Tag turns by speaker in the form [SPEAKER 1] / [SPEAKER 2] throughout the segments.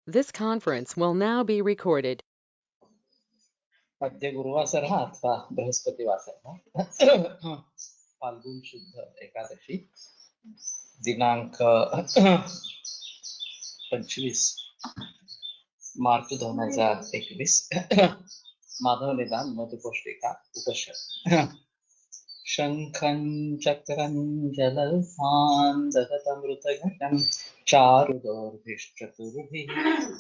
[SPEAKER 1] This conference will now be recorded.
[SPEAKER 2] अद्य गुरुवासरः अथवा बृहस्पतिवासरः फाल्गुन शुद्ध एकादशी दिनांक 25 मार्च 2021 माधव निदान मधुपोष्टिका उपनिषद शंखं चक्रं जलधान् दहतमृतघटं चारुदोर्भिश्चतुर्भिः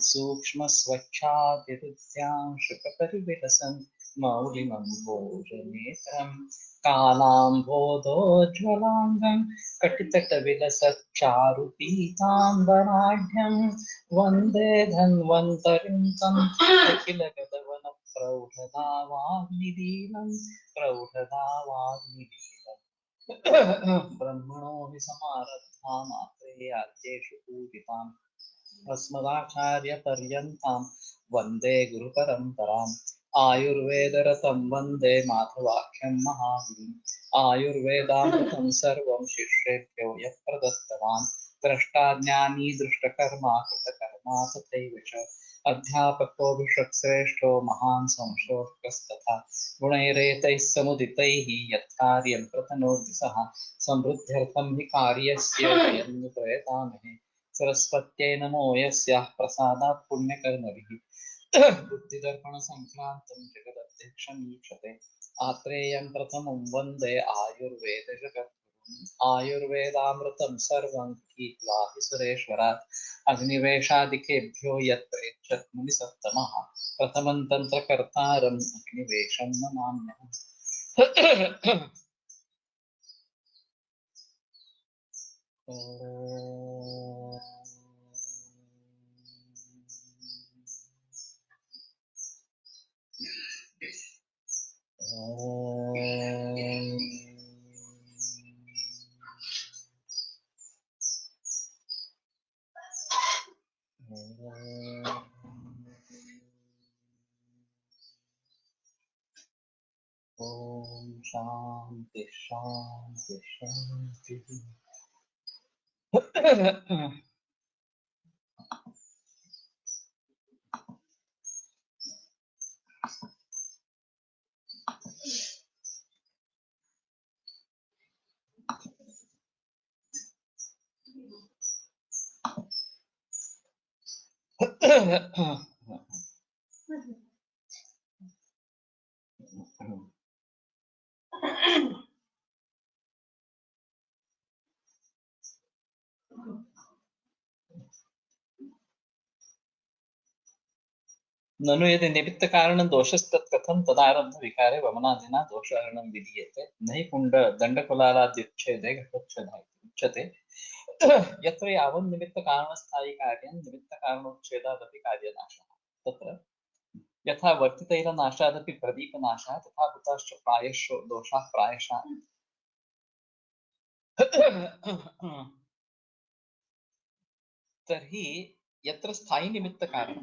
[SPEAKER 2] सूक्ष्मस्वच्छादिहृद्यां शुकपरिविलसन् मौलिमम्बोजनेत्रं कालाम्भोधोज्ज्वलाङ्गं कटितटविलसच्चारुपीताम्बराढ्यं वन्दे धन्वन्तरिं तं अखिलगतवनप्रौढदावाग्निदीनं प्रौढदावाग्निदीनं ब्रह्मणो हि समारब्धा मात्रेयाद्येषु पूजिताम् अस्मदाचार्यपर्यन्तां वन्दे गुरुपरम्पराम् आयुर्वेदरतं वन्दे माधवाख्यं महागुरुम् आयुर्वेदामृतं सर्वं शिष्येभ्यो यः प्रदत्तवान् द्रष्टाज्ञानी दृष्टकर्मा कृतकर्मा तथैव च अध्यापकोऽभिषक्श्रेष्ठो महान् संशोधकस्तथा गुणैरेतैः समुदितैः यत्कार्यं प्रतनोति सः समृद्ध्यर्थं हि कार्यस्य वयं प्रयतामहे सरस्वत्यै नमो यस्याः प्रसादात् पुण्यकर्मभिः बुद्धिदर्पणसङ्क्रान्तं जगदध्यक्षमीक्षते आत्रेयं प्रथमं वन्दे आयुर्वेदजगद्गुरुम् आयुर्वेदामृतं सर्वं गीत्वा हि सुरेश्वरात् अग्निवेशादिकेभ्यो यत्र यच्छत्मुनिसत्तमः प्रथमं तन्त्रकर्तारम् अग्निवेशं नमाम्यहम् ओम शांति शांति शांति। ननु यदि निमित्त कारण दोषस्तत् कथं तदारब्ध विकारे वमनादिना दोषहरणं विधीयते नहि कुंड दंडकुलालाद्युच्छेदे घटोच्छेदः उच्यते यत्र यावन् निमित्त कारणस्थायी कार्यं निमित्त कारणोच्छेदादपि कार्यनाशः तत्र यथा वर्तितैलनाशादपि प्रदीपनाशः तथा भूताश्च प्रायश्च दोषाः प्रायशः तर्हि यत्र स्थायी निमित्त कारणं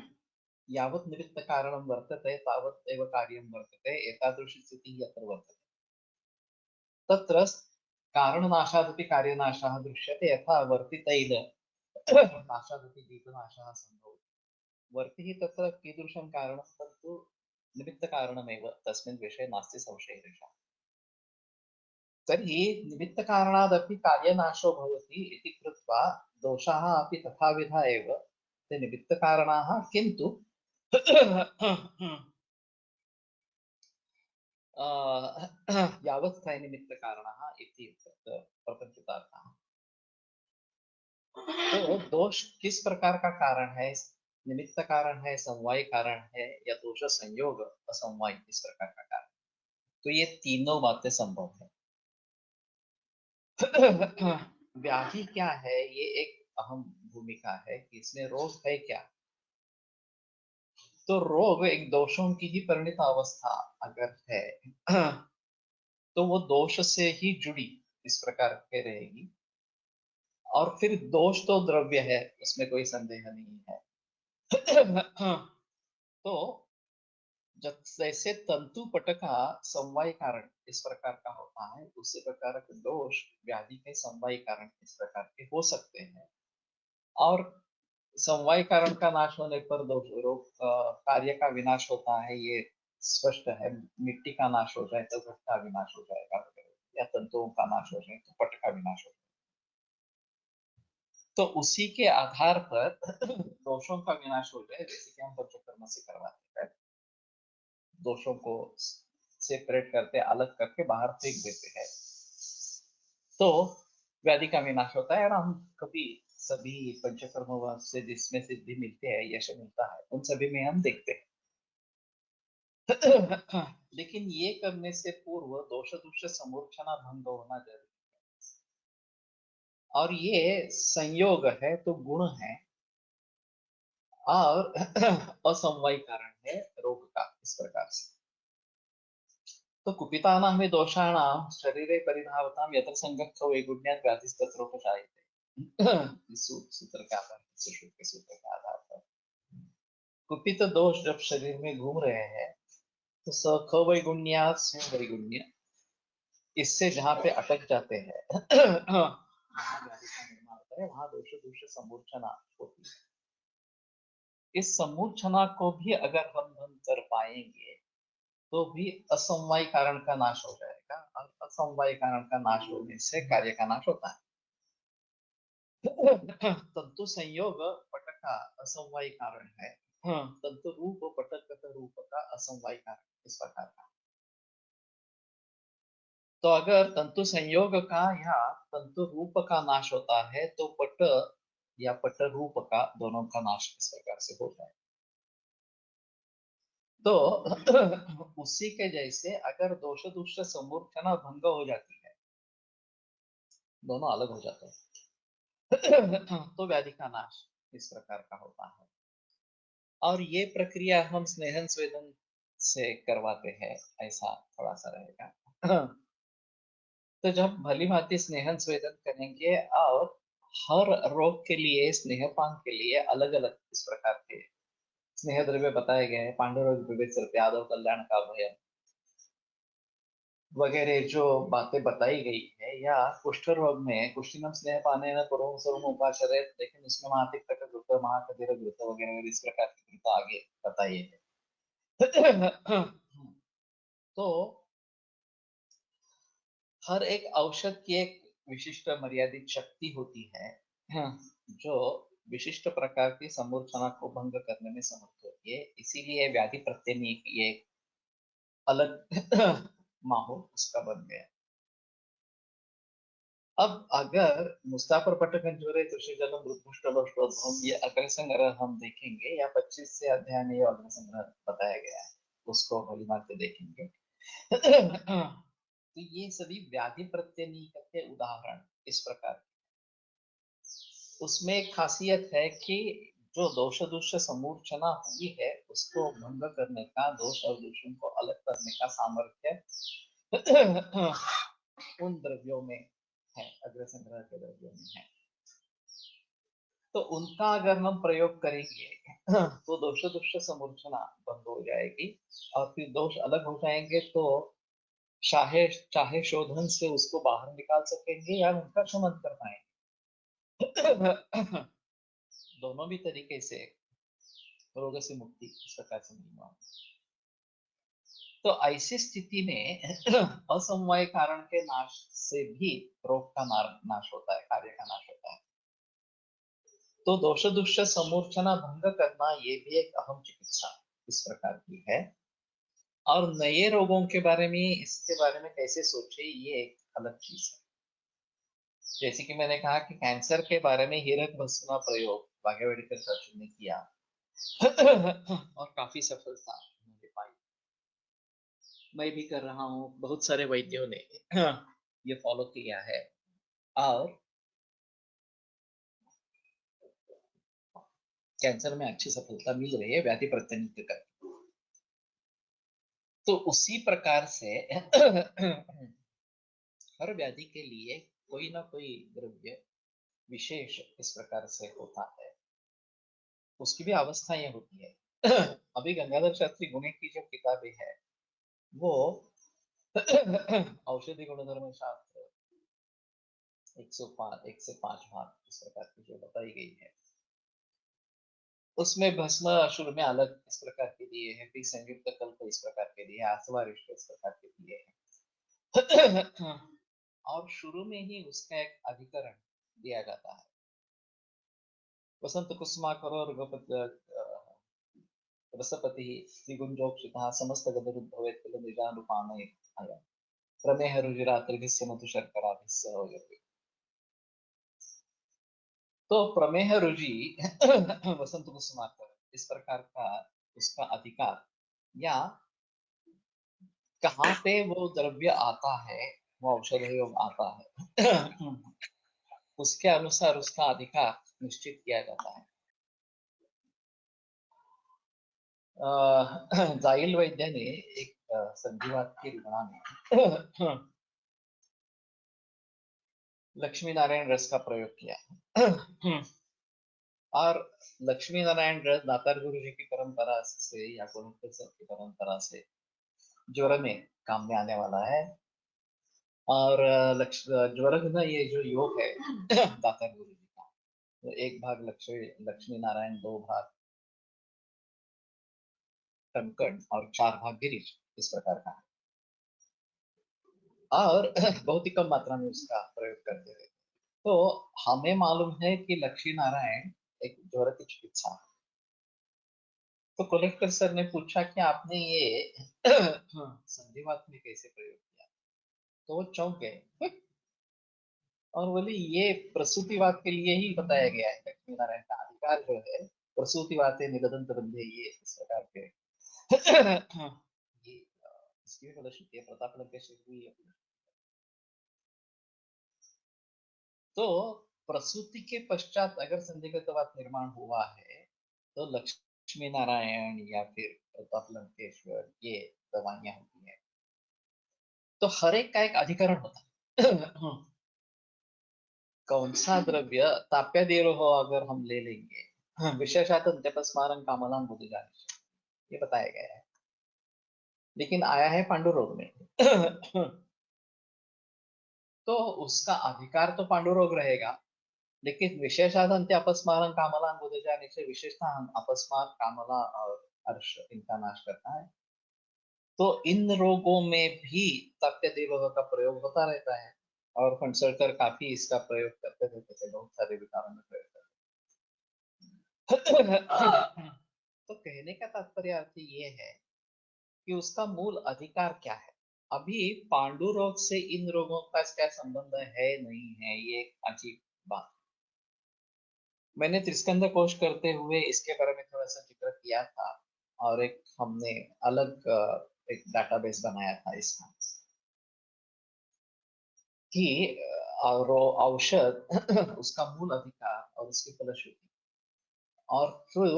[SPEAKER 2] यावत् निमित्त कारणं वर्तते तावत् एव कार्यं वर्तते एतादृशी स्थितिः यत्र वर्तते तत्र कारणनाशादपि कार्यनाशः दृश्यते यथा वर्तितैल नाशादपि दीपनाशः सम्भवति वर्तिः तत्र कीदृशं कारणं तत्तु निमित्तकारणमेव तस्मिन् विषये नास्ति संशयः तर्हि निमित्तकारणादपि कार्यनाशो भवति इति कृत्वा दोषाः अपि तथाविधा एव ते निमित्तकारणाः किन्तु यावत् निमित्तकारणः इति प्रपंचितार्थः तो दोष किस प्रकार का कारण है निमित्त कारण है समवाय कारण है या दोष संयोग असमवाय इस प्रकार का कारण तो ये तीनों बातें संभव है व्याधि क्या है ये एक अहम भूमिका है कि इसमें रोग है क्या तो रोग एक दोषों की ही परिणत अवस्था अगर है तो वो दोष से ही जुड़ी इस प्रकार के रहेगी और फिर दोष तो द्रव्य है उसमें कोई संदेह नहीं है तो जब जैसे तंतु पट का समवाय कारण इस प्रकार का होता है उसी प्रकार के दोष व्याधि के समवाय कारण इस प्रकार के हो सकते हैं और समवाय कारण का नाश होने पर कार्य का विनाश होता है, ये स्पष्ट है। मिट्टी का नाश हो जाए तो घट का विनाश हो जाएगा, या तंतुओं का नाश हो जाए तो पट का विनाश हो जाएगा। तो उसी के आधार पर दोषों का विनाश हो जाए, जैसे कि हम पंचकर्म से करवाते हैं, दोषों को सेपरेट करते, अलग करके बाहर फेंक देते हैं, तो व्याधि का विनाश होता है। और हम कभी सभी पंचकर्म से जिसमें सिद्धि मिलती है, यश मिलता है, उन सभी में हम देखते हैं। लेकिन ये करने से पूर्व दोष दुष्ट समूर्छना भंग होना जरूरी। और ये संयोग है तो गुण है, और असमवाय कारण है रोग का, इस प्रकार से। तो कुपितानां हि दोषाणां शरीरे परिधावतां यत्र संगच्छो वैगुण्यात् व्याधिस्तत्रोपजायते। इस सूत्र के आधार पर, सुश्रुत के सूत्र के आधार पर, कुपित दोष जब शरीर में घूम रहे हैं, तो स ख वैगुण्यात् स्व वैगुण्य, इससे जहां पे अटक जाते हैं, वहां व्याधि का निर्माण होता है, वहां दोष दूष समूर्छना होती है। इस समूर्छना को भी अगर हम भंग कर पाएंगे, तो भी असमवाय कारण का नाश हो जाएगा, और असमवाय कारण का नाश होने से कार्य का नाश होता है। तंतु संयोग पट का असमवाय कारण है। तंतु रूप पटक रूप का असमवाय कारण, इस प्रकार का। तो अगर तंतु संयोग का या तंतु रूप का नाश होता है, तो पट या पट रूप का, दोनों का नाश इस प्रकार से होता है। तो उसी के जैसे अगर दोष दुष्ट समूर्छना भंग हो जाती है, दोनों अलग हो जाते हैं, तो व्याधि का नाश इस प्रकार का होता है। और ये प्रक्रिया हम स्नेहन स्वेदन से करवाते हैं, ऐसा थोड़ा सा रहेगा। तो जब भली भांति स्नेहन स्वेदन करेंगे, और हर रोग के लिए, स्नेहपान के लिए अलग अलग इस प्रकार के स्नेह द्रव्य बताए गए हैं। पांडुरोग विवेचर आदव कल्याण का भय वगैरह जो बातें बताई गई है, या कुष्ठ रोग में कुष्ठिनम स्नेह पाने न पूर्व सर्व उपाचरे, लेकिन उसमें महातिक तक घृत महाकधिर घृत वगैरह इस प्रकार की घृत आगे बताई है। तो हर एक औषध की एक विशिष्ट मर्यादित शक्ति होती है, जो विशिष्ट प्रकार की समूर्छना को भंग करने में समर्थ होती है। इसीलिए व्याधि प्रत्यय की एक अलग माहौल उसका बन गया। अब अगर मुस्ताफर पट्टखंजोरे तुषिजलम रुद्रष्टलोष्टोद्भवम, ये अग्र संग्रह हम देखेंगे, या 25 से अध्याय में ये अग्र संग्रह बताया गया है, उसको भली भांति देखेंगे। तो ये सभी व्याधि प्रत्यनीक के उदाहरण इस प्रकार। उसमें एक खासियत है कि जो दोष दुष्ट समूर्छना हुई है, उसको भंग करने का, दोष और दूषण को अलग करने का सामर्थ्य उन द्रव्यों में है, अग्र संग्रह के द्रव्यों में है। तो उनका अगर हम प्रयोग करेंगे, तो दोष दुष्ट समूर्छना बंद हो जाएगी, और फिर दोष अलग हो जाएंगे, तो चाहे चाहे शोधन से उसको बाहर निकाल सकेंगे, या उनका शमन कर पाएंगे। दोनों भी तरीके से रोग से मुक्ति इस प्रकार से मिलना। तो ऐसी स्थिति में असमवाय कारण के नाश से भी रोग का नाश होता है, कार्य का नाश होता है। तो दोष दुष्ट समूर्छना भंग करना, ये भी एक अहम चिकित्सा इस प्रकार की है। और नए रोगों के बारे में, इसके बारे में कैसे सोचे, ये एक अलग चीज है। जैसे कि मैंने कहा कि कैंसर के बारे में हीरक भस्म प्रयोग भाग्यवड़ीकर सर ने किया, और काफी सफलता उन्होंने पाई। मैं भी कर रहा हूँ, बहुत सारे वैद्यों ने ये फॉलो किया है, और कैंसर में अच्छी सफलता मिल रही है व्याधि प्रत्यनिक कर। तो उसी प्रकार से हर व्याधि के लिए कोई ना कोई द्रव्य विशेष इस प्रकार से होता है, उसकी भी अवस्थाएं होती है। अभी गंगाधर शास्त्री गुणे की जो किताबें है, वो औषधि गुणधर्म शास्त्र 105 1 से 5 भाग इस प्रकार की जो बताई गई है, उसमें भस्म शुरू में अलग इस प्रकार के दिए हैं, फिर संयुक्त कल्प इस प्रकार के दिए हैं, आसवारिष्ट इस प्रकार के दिए हैं। और शुरू में ही उसका एक अधिकरण दिया जाता है। वसंत कुसुमाकर और रसपति त्रिगुंजोक्षितः समस्त गदरुद्भवेत् किल निजानुपाने आया प्रमेह रुजिरात्रिभिस्य मधुशर्कराभिस्य होयते। तो प्रमेह रुचि वसंत कुसुमाकर इस प्रकार का उसका अधिकार, या कहाँ पे वो द्रव्य आता है, वो औषध योग आता है, उसके अनुसार उसका अधिकार निश्चित किया जाता है। जाईल वैद्याने एक संधिवात की रुग्णाने लक्ष्मी नारायण रस का प्रयोग किया। और लक्ष्मी नारायण रस दातार गुरु जी की परंपरा से या गुरुकुल सर की परंपरा से ज्वर में काम में आने वाला है। और ज्वर का ये जो योग है दातार गुरु जी का, तो एक भाग लक्ष्मी नारायण, दो भाग कनकन और चार भाग गिरीश, इस प्रकार का है। और बहुत ही कम मात्रा में उसका प्रयोग करते रहे। तो हमें मालूम है कि लक्ष्मी नारायण एक ज्वर की चिकित्सा है। तो कलेक्टर सर ने पूछा कि आपने ये संधिवात में कैसे प्रयोग किया, तो वो चौंक गए और बोले ये प्रसूतिवात के लिए ही बताया गया है। लक्ष्मी नारायण का अधिकार जो है प्रसूतिवाते निगदंत बंधे, ये इस प्रकार के ये इसकी भी फलश्रुति है, प्रताप लंकेश की भी है। तो प्रसूति के पश्चात अगर संदिग्धवात निर्माण हुआ है तो लक्ष्मी नारायण या फिर प्रताप लंकेश्वर ये दवाइयां होती हैं। तो हर एक का एक अधिकरण होता है। कौन सा द्रव्य ताप्यादेव हो अगर हम ले लेंगे, विशेषात अंत्यपस्मारं कामलां बुद्ध जाने, ये बताया गया है। लेकिन आया है पांडुरोग में तो उसका अधिकार तो पांडुरोग रहेगा, लेकिन विशेषात अंत्य अपस्मारं कामलां बुद्ध जाने से विशेषता अपस्मार, कामला और अर्श इनका नाश करता है। तो इन रोगों में भी ताप्यदेव का प्रयोग होता रहता है और फणसलकर काफी इसका प्रयोग करते रहते थे, बहुत सारे विकारों में प्रयोग करते। तो कहने का तात्पर्य अर्थ ये है कि उसका मूल अधिकार क्या है। अभी पांडु रोग से इन रोगों का क्या संबंध है नहीं है, ये एक अजीब बात। मैंने त्रिस्कंद कोश करते हुए इसके बारे में थोड़ा सा जिक्र किया था और एक हमने अलग एक डाटाबेस बनाया था इसका कि और औषध उसका मूल अधिकार और उसकी फलश्रुति, और फिर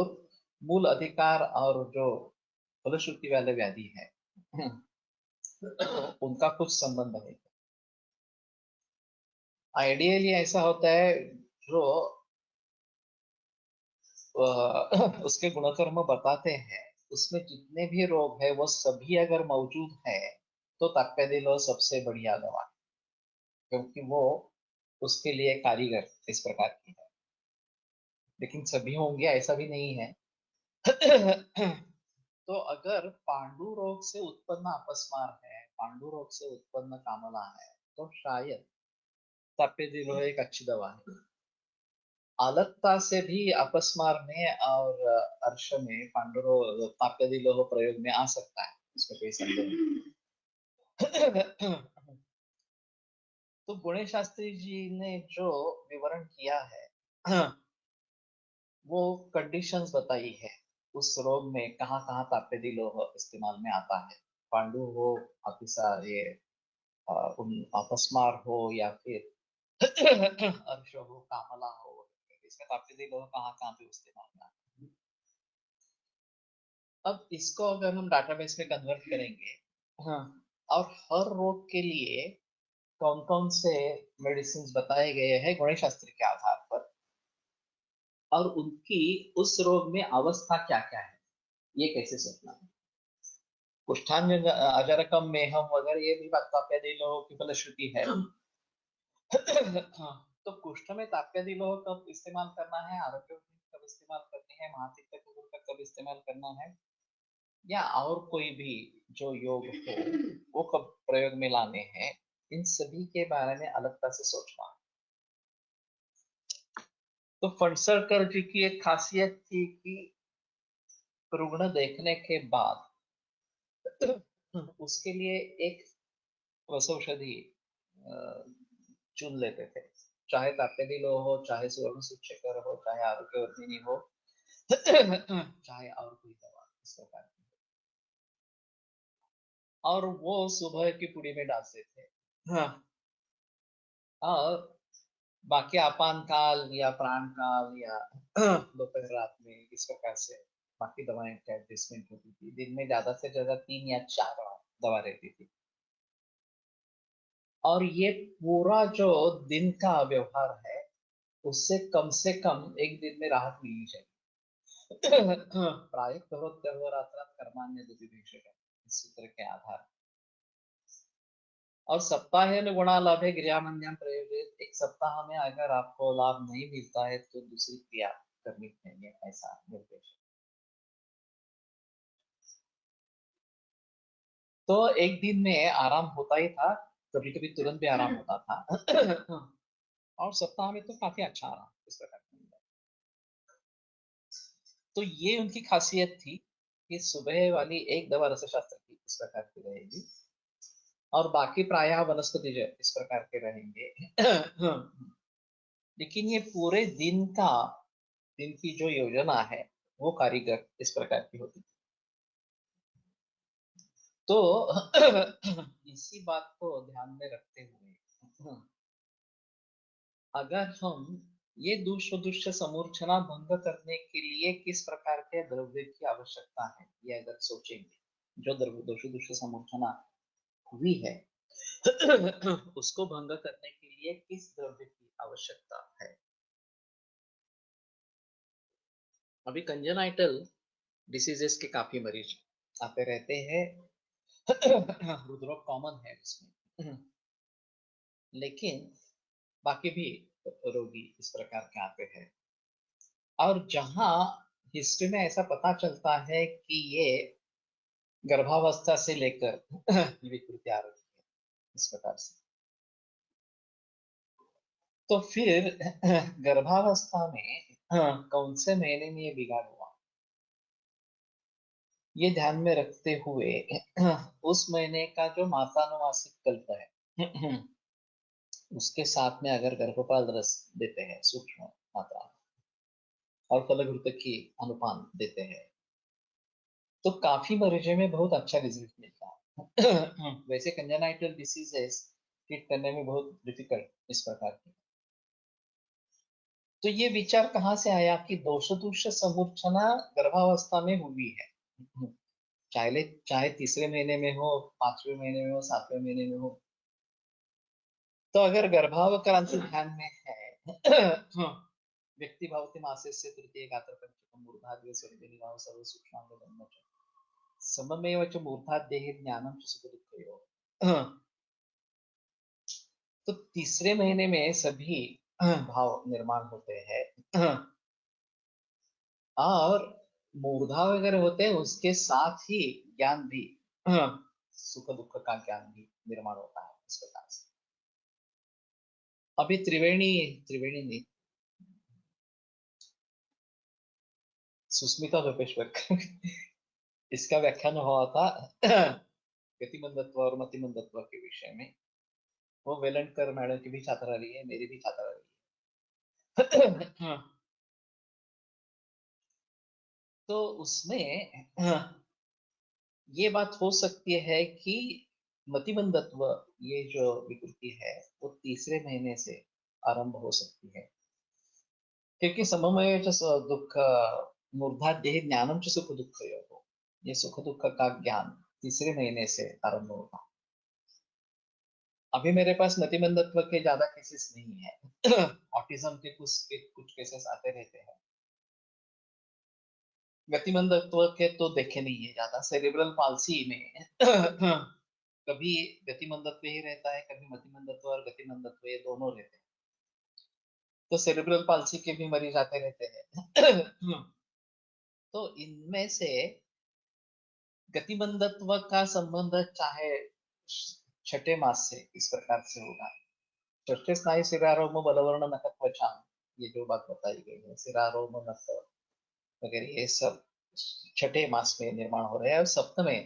[SPEAKER 2] मूल अधिकार और जो फलश्रुति वाले व्याधि है उनका कुछ संबंध है। आइडियली ऐसा होता है जो उसके गुणकर्म बताते हैं, उसमें जितने भी रोग है वो सभी अगर मौजूद है तो ताकपैदिलो सबसे बढ़िया दवा है, क्योंकि वो उसके लिए कारीगर इस प्रकार की है। लेकिन सभी होंगे ऐसा भी नहीं है। तो अगर पांडु रोग से उत्पन्न अपस्मार है, पांडु रोग से उत्पन्न कामला है, तो शायद तापेदिलो एक अच्छी दवा है। अलगता से भी अपस्मार में और अर्श में पांडुरो ताप्यदिलोह प्रयोग में आ सकता है, इसमें कोई संदेह नहीं। तो गुणे शास्त्री जी ने जो विवरण किया है वो कंडीशंस बताई है उस रोग में कहाँ कहाँ ताप्यदिलोह इस्तेमाल में आता है। पांडु हो, अतिसा ये उन अपस्मार हो या फिर अर्श हो, कामला हो, इसमें ताप्यदिलोह कहाँ कहाँ पे इस्तेमाल में आता है। अब इसको अगर हम डाटाबेस में कन्वर्ट करेंगे, हाँ, और हर रोग के लिए कौन कौन से मेडिसिन बताए गए हैं गणेश शास्त्र के आधार पर, और उनकी उस रोग में अवस्था क्या क्या है, ये कैसे सोचना है। कुष्ठांजन अजरकम मेहम वगैरह ये भी ताप्यादिलोह की फलश्रुति है। हाँ, तो कुष्ठ में ताप्यादिलोह कब इस्तेमाल करना है, आरोग्य में कब इस्तेमाल करनी है, महातीर्थ गुरु का कब इस्तेमाल करना है, या और कोई भी जो योग हो वो कब प्रयोग में लाने हैं, इन सभी के बारे में अलगता से सोचना। तो फणसरकर जी की एक खासियत थी कि रुग्ण देखने के बाद उसके लिए एक औषधि चुन लेते थे, चाहे तापेली लो हो, चाहे सुवर्ण सूचकर हो, चाहे आरोग्यवर्धिनी हो, चाहे और कोई दवा इस प्रकार की, और वो सुबह की पुड़ी में डालते थे। हाँ। और बाकी आपान काल या प्राण काल या दोपहर रात में इस प्रकार से बाकी दवाएं का एडजस्टमेंट होती थी। दिन में ज्यादा से ज्यादा 3 या 4 दवा रहती थी, और ये पूरा जो दिन का व्यवहार है उससे कम से कम एक दिन में राहत मिलनी चाहिए। प्रायः रात्रात कर्मान्य दुर्भिक्षक है इस सूत्र के आधार, और सप्ताह में गुणा लाभे क्रियामन्यम प्रयोजित, एक सप्ताह में अगर आपको लाभ नहीं मिलता है तो दूसरी क्रिया करनी चाहिए, ऐसा निर्देश। तो एक दिन में आराम होता ही था, कभी कभी तुरंत भी आराम होता था। और सप्ताह में तो काफी अच्छा आराम इस प्रकार का मिलता है। तो ये उनकी खासियत थी कि सुबह वाली एक दवा रसशास्त्र की इस प्रकार की रहेगी, और बाकी प्रायः वनस्पति इस प्रकार के रहेंगे। लेकिन ये पूरे दिन की जो योजना है वो कारीगर इस प्रकार की होती थी। तो इसी बात को ध्यान में रखते हुए अगर हम ये दुष्ट समूर्छना भंग करने के लिए किस प्रकार के द्रव्य की आवश्यकता है, ये अगर सोचेंगे, जो दोष समूर्छना हुई है उसको भंग करने के लिए किस द्रव्य की आवश्यकता है। अभी कंजेनाइटल डिसीजेस के काफी मरीज आते रहते हैं। हृदरोग कॉमन है उसमें, लेकिन बाकी भी रोगी इस प्रकार के आते हैं, और जहां हिस्ट्री में ऐसा पता चलता है कि ये गर्भावस्था से लेकर विकृति आ रही है इस प्रकार से, तो फिर गर्भावस्था में कौन से महीने में ये बिगाड़ हुआ, ये ध्यान में रखते हुए उस महीने का जो मासानुमासिक कल्प है उसके साथ में अगर गर्भपाल रस देते हैं सूक्ष्म मात्रा और फलघृत की अनुपान देते हैं तो काफी मरीजों में बहुत अच्छा रिजल्ट मिलता है। वैसे कंजेनाइटल डिसीजेस ट्रीट करने में बहुत डिफिकल्ट इस प्रकार की। तो ये विचार कहाँ से आया कि दोष समूर्छना गर्भावस्था में हुई है, चाहे तीसरे महीने में हो, 5वें महीने में हो, 7वें महीने में हो। तो अगर गर्भावक्रांति ध्यान में है, व्यक्ति भवति मासेस्य तृतीय गात्र पंचकम मूर्धाद्य स्वर्गनिवाह सर्व सूक्ष्मांग ब्रह्मच सममेव च मूर्धाद्येहि ज्ञानम च सुख दुःखयोः। तो तीसरे महीने में सभी भाव निर्माण होते हैं, और मूर्धा वगैरह होते हैं उसके साथ ही ज्ञान भी, सुख दुख का ज्ञान भी निर्माण होता है इस प्रकार से। अभी त्रिवेणी ने सुस्मिता रूपेश्वर इसका व्याख्यान हुआ था गतिमंदत्व और मतिमंदत्व के विषय में। वो वेलंकर मैडम की भी छात्रा रही है, मेरी भी छात्रा रही है। तो उसमें ये बात हो सकती है कि मतिमंदत्व ये जो विकृति है वो तीसरे महीने से आरंभ हो सकती है, क्योंकि सममय दुख मूर्धाद्य ज्ञानम च सुख दुख योग, ये सुख दुख का ज्ञान तीसरे महीने से आरंभ होगा। अभी मेरे पास मतिमंदत्व के ज्यादा केसेस नहीं है। ऑटिज्म के कुछ केसेस आते रहते हैं, गतिमंदत्व के तो देखे नहीं है ज्यादा। सेरेब्रल पाल्सी में कभी गतिमंदत्व ही रहता है, कभी मतिमंदत्व और गतिमंदत्व ये दोनों रहते हैं। तो सेरेब्रल पाल्सी के भी मरीज आते रहते हैं। तो इनमें से गतिमंदत्व का संबंध चाहे छठे मास से इस प्रकार से होगा। षष्ठे स्नायु सिरारोम बलवर्ण नखत्वचाम, ये जो बात बताई गई है, सिरारोम नख वगैरह ये सब छठे मास में निर्माण हो रहे हैं। और सप्तमे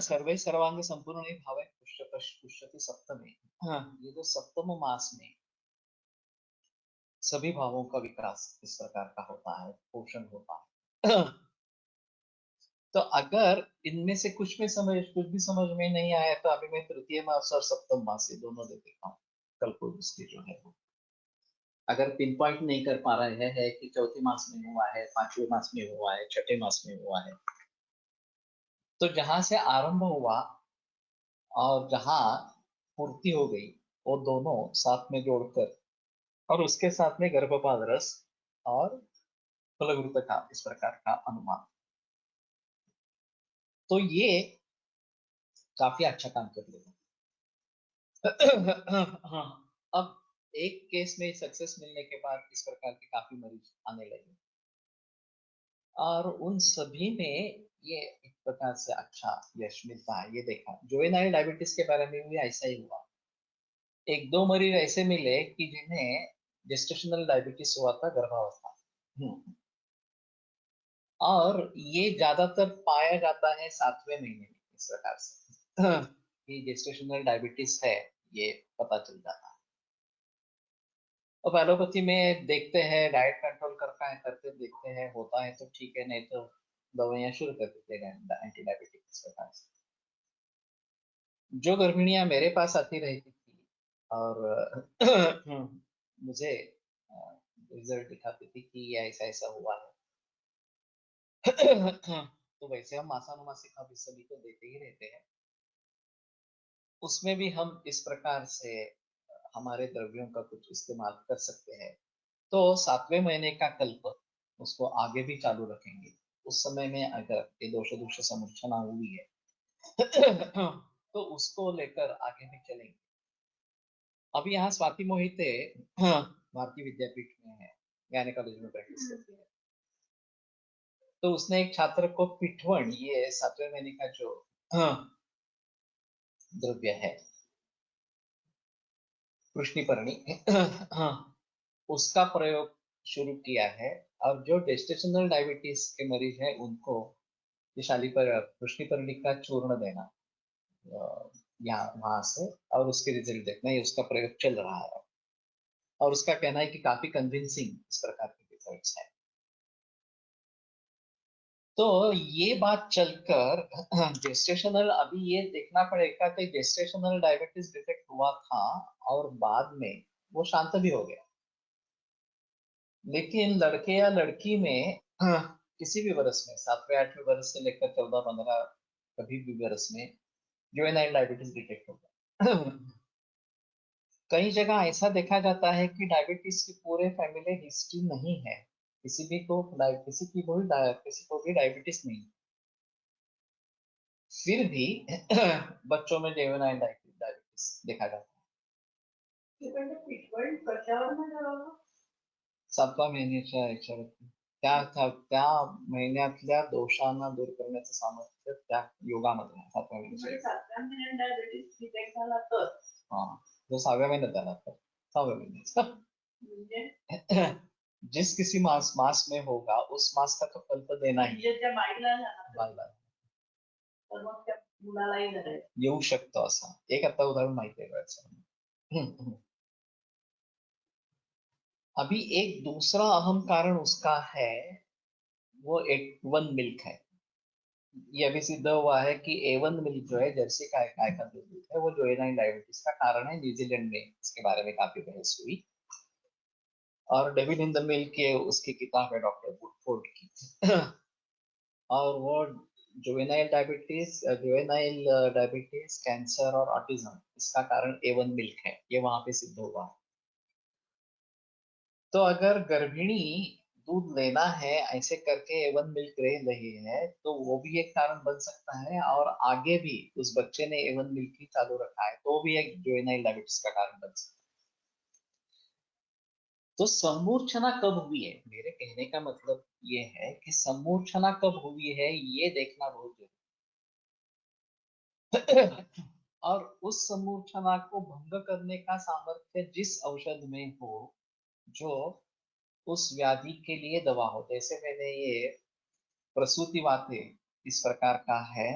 [SPEAKER 2] सर्वे सर्वांग संपूर्ण भाव पुष्यति सप्तमे, ये जो सप्तम मास में सभी भावों का विकास इस प्रकार का होता है, पोषण होता है। तो अगर इनमें से कुछ भी समझ में नहीं आया तो अभी मैं तृतीय मास और सप्तम मास ये दोनों दे देता हूँ कल्पवृक्ष उसकी जो है वो। अगर पिन पॉइंट नहीं कर पा रहे हैं कि चौथे मास में हुआ है, पांचवें मास में हुआ है, छठे मास में हुआ है, तो जहां से आरंभ हुआ और जहां पूर्ति हो गई वो दोनों साथ में जोड़कर, और उसके साथ में गर्भपात रस और फलवृत का इस प्रकार का अनुमान, तो ये काफी अच्छा काम कर लेगा। हाँ, अब एक केस में सक्सेस मिलने के बाद इस प्रकार के काफी मरीज आने लगे और उन सभी में ये एक प्रकार से अच्छा यश मिलता है। ये देखा जुवेनाइल डायबिटीज के बारे में भी ऐसा ही हुआ। एक दो मरीज ऐसे मिले कि जिन्हें जेस्टेशनल डायबिटीज हुआ था गर्भावस्था। और ये ज्यादातर पाया जाता है 7वें महीने में इस प्रकार से कि जेस्टेशनल डायबिटीज है, ये पता चल जाता है। अब एलोपैथी में देखते हैं डाइट कंट्रोल करता है, करते देखते हैं, होता है तो ठीक है, नहीं तो दवाइयां शुरू कर देते हैं एंटी डायबिटिक्स के पास। जो गर्भिणियां मेरे पास आती रहती थी और मुझे रिजल्ट दिखाती थी कि ये ऐसा ऐसा हुआ है, तो वैसे हम मासानुमासिक अभी सभी को देते ही रहते हैं। उसमें भी हम इस प्रकार से हमारे द्रव्यों का कुछ इस्तेमाल कर सकते हैं। तो 7वें महीने का कल्प उसको आगे भी चालू रखेंगे। उस समय में अगर ये दोष दूष समूर्छना हुई है तो उसको लेकर आगे भी चलेंगे। अभी यहाँ स्वाति मोहिते भारतीय विद्यापीठ में है, गायनेकोलॉजी में प्रैक्टिस करती है। तो उसने एक छात्र को पिठवण, ये 7वें महीने का जो द्रव्य है कृष्णिपर्णी, उसका प्रयोग शुरू किया है। और जो जेस्टेशनल डायबिटीज के मरीज हैं उनको शाली पर कृष्णिपर्णी का चूर्ण देना यहाँ वहां से, और उसके रिजल्ट देखना, ये उसका प्रयोग चल रहा है। और उसका कहना है कि काफी कन्विंसिंग इस प्रकार के रिजल्ट्स हैं। तो ये बात चलकर जेस्टेशनल, अभी ये देखना पड़ेगा कि जेस्टेशनल डायबिटीज डिटेक्ट हुआ था और बाद में वो शांत भी हो गया। लेकिन लड़के या लड़की में किसी भी वर्ष में 7वें 8वें वर्ष से लेकर 14 15 कभी भी वर्ष में जुवेनाइल डायबिटीज डिटेक्ट होगा। कई जगह ऐसा देखा जाता है कि डायबिटीज की पूरे फैमिली हिस्ट्री नहीं है, किसी को भी डायबिटीज नहीं, फिर भी बच्चों में जुवेनाइल डायबिटीज देखा जाता है। 7व्या महिन्याच्या याच्यावरती त्या महिन्यातल्या दोषांना दूर करण्याचं सामर्थ्य त्या योगामध्ये आहे, 7व्या महिन्याच्या। 7व्या महिन्यात डायबिटीज डिटेक्ट झाला तर, हा, जो 6व्या महिन्यात झाला तर 6व्या महिन्यात म्हणजे जिस किसी मास में होगा उस मास का तो कल्प देना ही बाईला, तर मग त्या मुलालाही येऊ शकतं असं एक आता उदाहरण माहिती आहे का? अभी एक दूसरा अहम कारण उसका है, वो A1 मिल्क है। ये अभी सिद्ध हुआ है कि A1 मिल्क जो है जर्सी गाय का जो दूध है वो जुवेनाइल डायबिटीज का कारण है। न्यूजीलैंड में इसके बारे में काफी बहस हुई और डेविड इन द मिल्क के उसकी किताब है डॉक्टर वुडफोर्ड की। और वो जुवेनाइल डायबिटीज, कैंसर और ऑटिज्म इसका कारण A1 मिल्क है, ये वहां पे सिद्ध हुआ। तो अगर गर्भिणी दूध लेना है ऐसे करके A1 मिल्क ले रही है तो वो भी एक कारण बन सकता है, और आगे भी उस बच्चे ने A1 मिल्क ही चालू रखा है तो भी एक जुवेनाइल डायबिटीज का कारण बन सकता है। तो सम्मूर्छना कब हुई है, मेरे कहने का मतलब ये है कि सम्मूर्छना कब हुई है ये देखना बहुत जरूरी। और उस सम्मूर्छना को भंग करने का सामर्थ्य जिस औषध में हो, जो उस व्याधि के लिए दवा हो, जैसे मैंने ये प्रसूति वाते इस प्रकार का है,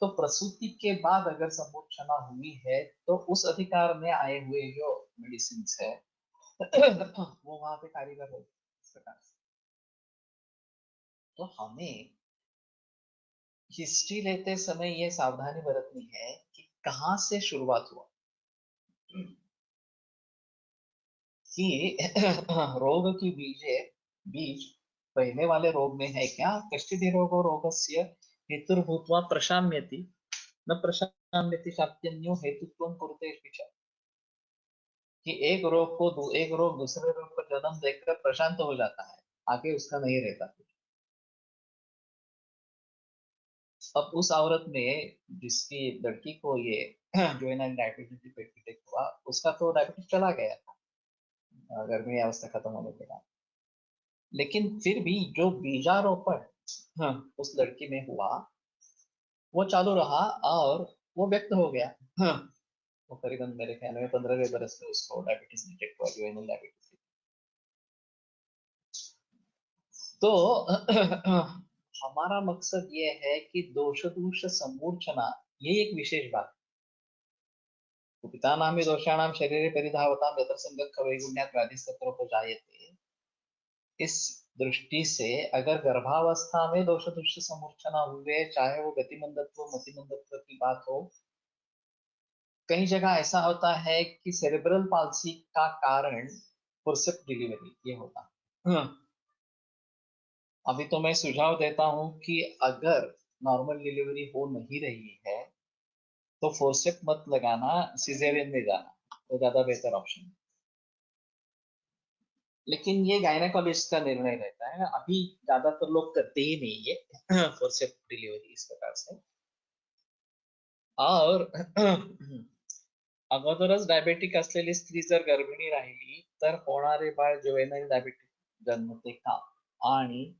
[SPEAKER 2] तो प्रसूति के बाद अगर सम्मूर्छना हुई है तो उस अधिकार में आए हुए जो मेडिसिन है वो वहां पे कारीगर हो इस प्रकार से। तो हमें हिस्ट्री लेते समय ये सावधानी बरतनी है कि कहाँ से शुरुआत हुआ, कि रोग की बीज पहले वाले रोग में है क्या, कश्चिदि रोगो रोगस्य हेतुर्भूत्वा प्रशाम्यति न प्रशाम्यति शाप्यन्यो हेतुत्वं कुरुते इति। कि एक रोग दूसरे रोग को जन्म देकर प्रशांत हो जाता है, आगे उसका नहीं रहता। अब उस औरत में जिसकी लड़की को ये जुवेनाइल डायबिटीज पेडियाट्रिक हुआ, उसका तो डायबिटीज चला गया था गर्भिणी अवस्था खत्म होने के बाद, लेकिन फिर भी जो बीजारोपण उस लड़की में हुआ वो चालू रहा और वो व्यक्त हो गया। वो करीबन मेरे ख्याल में 15वें बरस में उसको डायबिटीज डिटेक्ट हुआ, जुवेनाइल डायबिटीज। तो हमारा मकसद ये है कि दोष दूष सम्मूर्छना ये एक विशेष बात। पितानां हि दोषाणां शरीरे परिधावतां यत्र संगः वैगुण्यात् व्याधिस्तत्रोपजायते। इस दृष्टि से अगर गर्भावस्था में दोष दूष सम्मूर्छना हुए, चाहे वो गतिमंदत्व मतिमंदत्व की बात हो, कई जगह ऐसा होता है कि सेरेब्रल पाल्सी का कारण फुर्सत डिलीवरी ये होता। अभी तो मैं सुझाव देता हूं कि अगर नॉर्मल डिलीवरी हो नहीं रही है तो फोर्सेप मत लगाना, सिजेरियन में जाना वो ज्यादा बेहतर ऑप्शन है। लेकिन ये गायनेकोलॉजिस्ट का निर्णय रहता है, अभी ज्यादातर लोग करते ही नहीं ये फोर्सेप डिलीवरी इस प्रकार से। और अगोदरच डायबेटिक असलेली स्त्री जर गर्भिणी राहिली तर होणारे बाळ जुवेनाइल डायबिटीज जन्मते का, आणि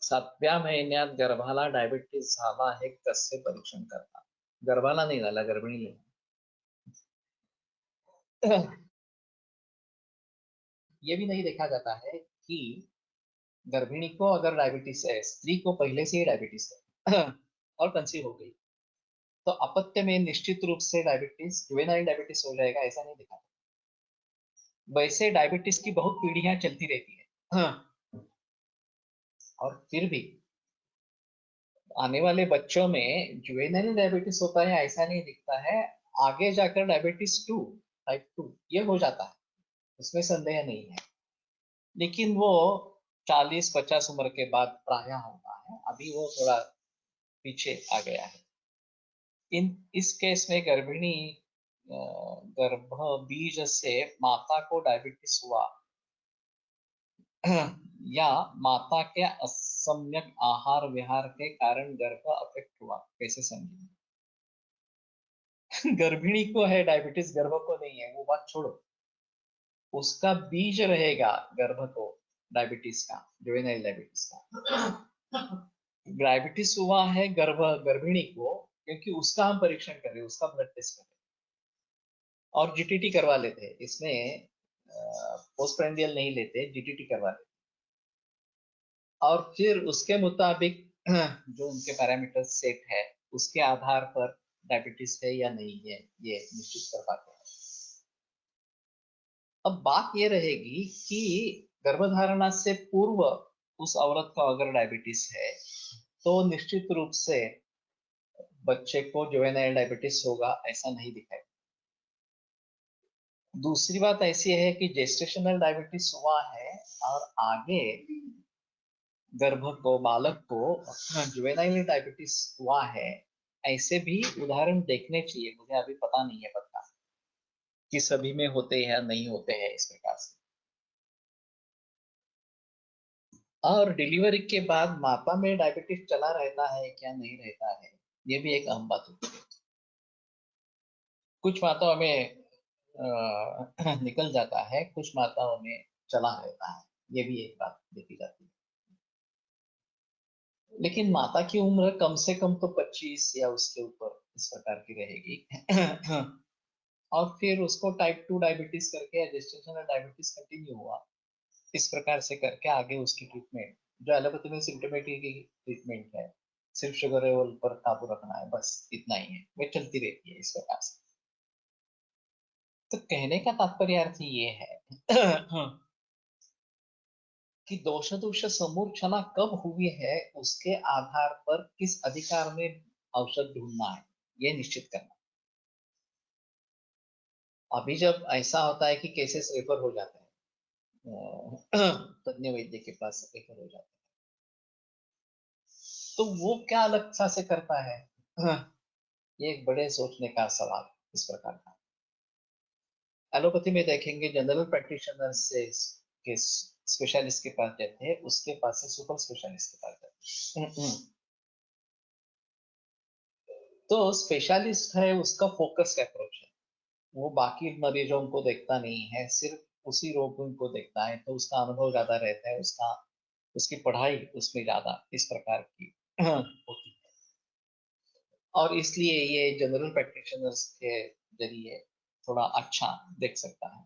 [SPEAKER 2] 7व्या महिन्यात गर्भाला डायबिटीज झाला आहे कसे परीक्षण करतात, गर्भाला नहीं झाला, गर्भिणीला। ये भी नहीं देखा जाता है कि गर्भिणी को अगर डायबिटीज है, स्त्री को पहले से ही डायबिटीज है और कंसीव हो गई, तो अपत्य में निश्चित रूप से डायबिटीज जुवेनाइल डायबिटीज हो जाएगा, ऐसा नहीं दिखा। वैसे डायबिटीज की बहुत पीढ़ियां चलती रहती है और फिर भी आने वाले बच्चों में जुवेनाइल डायबिटीज होता है ऐसा नहीं दिखता है, आगे जाकर डायबिटीज 2 टाइप 2 ये हो जाता है, उसमें संदेह नहीं है। लेकिन वो 40-50 उम्र के बाद प्राय होता है, अभी वो थोड़ा पीछे आ गया है। इस केस में गर्भिणी गर्भ बीज से माता को डायबिटीज हुआ या माता के असम्यक आहार विहार के कारण गर्भ अफेक्ट हुआ, कैसे समझेंगे? गर्भिणी को है डायबिटीज, गर्भ को नहीं है, वो बात छोड़ो, उसका बीज रहेगा गर्भ को डायबिटीज का, जुवेनाइल डायबिटीज का। डायबिटीज हुआ है गर्भिणी को क्योंकि उसका हम परीक्षण करें, उसका ब्लड टेस्ट करें और जीटीटी करवा लेते हैं, इसमें पोस्टप्रेंडियल नहीं लेते, जीटीटी करवा लेते और फिर उसके मुताबिक जो उनके पैरामीटर सेट है उसके आधार पर डायबिटीज है या नहीं है ये निश्चित कर पाते हैं। अब बात ये रहेगी कि गर्भधारणा से पूर्व उस औरत को अगर डायबिटीज है तो निश्चित रूप से बच्चे को जुवेनाइल डायबिटीज होगा ऐसा नहीं दिखाई। दूसरी बात ऐसी है कि जेस्टेशनल डायबिटीज हुआ है और आगे गर्भ को बालक को जुवेनाइल डायबिटीज हुआ है, ऐसे भी उदाहरण देखने चाहिए, मुझे अभी पता नहीं है पता कि सभी में होते हैं या नहीं होते हैं इस प्रकार से। और डिलीवरी के बाद माता में डायबिटीज चला रहता है क्या नहीं रहता है, ये भी एक अहम बात होती है। कुछ माताओं में निकल जाता है, कुछ माताओं में चला रहता है, ये भी एक बात देखी जाती है। लेकिन माता की उम्र कम से कम तो 25 या उसके ऊपर इस प्रकार की रहेगी। और फिर उसको टाइप 2 डायबिटीज करके या जेस्टेशनल डायबिटीज कंटिन्यू हुआ, इस प्रकार से करके आगे उसकी ट्रीटमेंट, जो एलोपैथी में सिम्टोमेटिक की ट्रीटमेंट है, सिर्फ शुगर लेवल पर काबू रखना है, बस इतना ही है, वे चलती रहती है इस प्रकार से। तो कहने का तात्पर्य अर्थ ये है कि दोष दोष समूर्छना कब हुई है उसके आधार पर किस अधिकार में औषध ढूंढना है, ये निश्चित करना। अभी जब ऐसा होता है कि केसेस रेफर हो जाते हैं, तज्ञ वैद्य के पास रेफर हो जाते हैं, तो वो क्या अलग सा से करता है? ये एक बड़े सोचने का सवाल है इस प्रकार का। एलोपैथी में देखेंगे जनरल प्रैक्टिशनर से के स्पेशलिस्ट के पास जाते हैं, उसके पास से सुपर स्पेशलिस्ट के पास जाते हैं। तो स्पेशलिस्ट है, उसका फोकस्ड अप्रोच है, वो बाकी मरीजों को देखता नहीं है, सिर्फ उसी रोग को देखता है, तो उसका अनुभव ज्यादा रहता है, उसका उसकी पढ़ाई उसमें ज्यादा इस प्रकार की होती है। और इसलिए ये जनरल प्रॅक्टिशनर्स के जरिए थोडा अच्छा देख सकता है।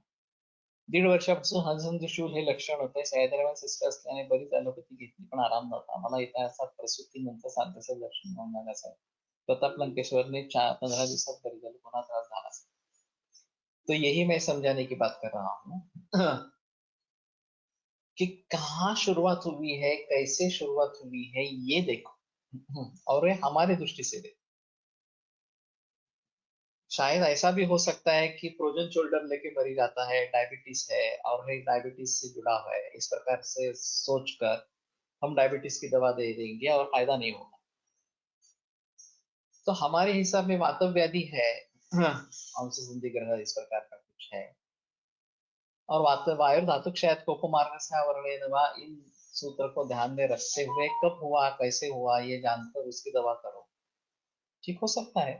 [SPEAKER 2] 1.5 वर्षापासून हंसहंतशूल हे लक्षण होते, सह्याद्रीवर सिस्टर असल्याने बरीच ॲलोपॅथी घेतली पण आराम नव्हता, मला येत्या असा प्रसूतीनंतर सारखं लक्षण होणार असं प्रताप लंकेश्वरने 15 दिवसात बरी झाली, पुन्हा त्रास झाला। तो यही मैं समझाने की बात कर रहा हूँ कि कहाँ शुरुआत हुई है, कैसे शुरुआत हुई है, ये देखो और ये हमारे दृष्टि से देखो। शायद ऐसा भी हो सकता है कि फ्रोजन शोल्डर लेके मरीज आता है, डायबिटीज है और है डायबिटीज से जुड़ा हुआ है, इस प्रकार से सोचकर हम डायबिटीज की दवा दे देंगे और फायदा नहीं होगा। तो हमारे हिसाब में वातव व्याधि है, अंशसंधि ग्रह इस प्रकार का कुछ है, और वायु धातु क्षय कोपमार्ग से आवरण दवा, इन सूत्र को ध्यान में रखते हुए कब हुआ, कैसे हुआ, ये जानकर उसकी दवा करो, ठीक हो सकता है।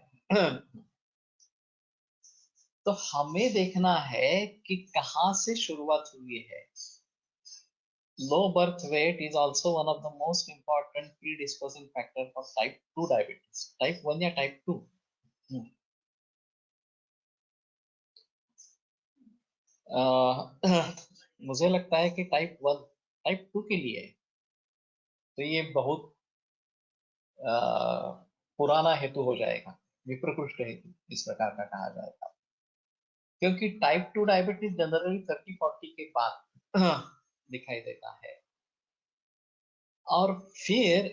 [SPEAKER 2] तो हमें देखना है कि कहाँ से शुरुआत हुई है। Low birth weight is also one of the most important predisposing factor for type 2 diabetes. Type 1 या type 2? मुझे लगता है कि टाइप 1 टाइप 2 के लिए तो ये बहुत पुराना हेतु हो जाएगा, विप्रकृष्ट हेतु इस प्रकार का कहा जाएगा, क्योंकि टाइप 2 डायबिटीज जनरली 30-40 के बाद दिखाई देता है। और फिर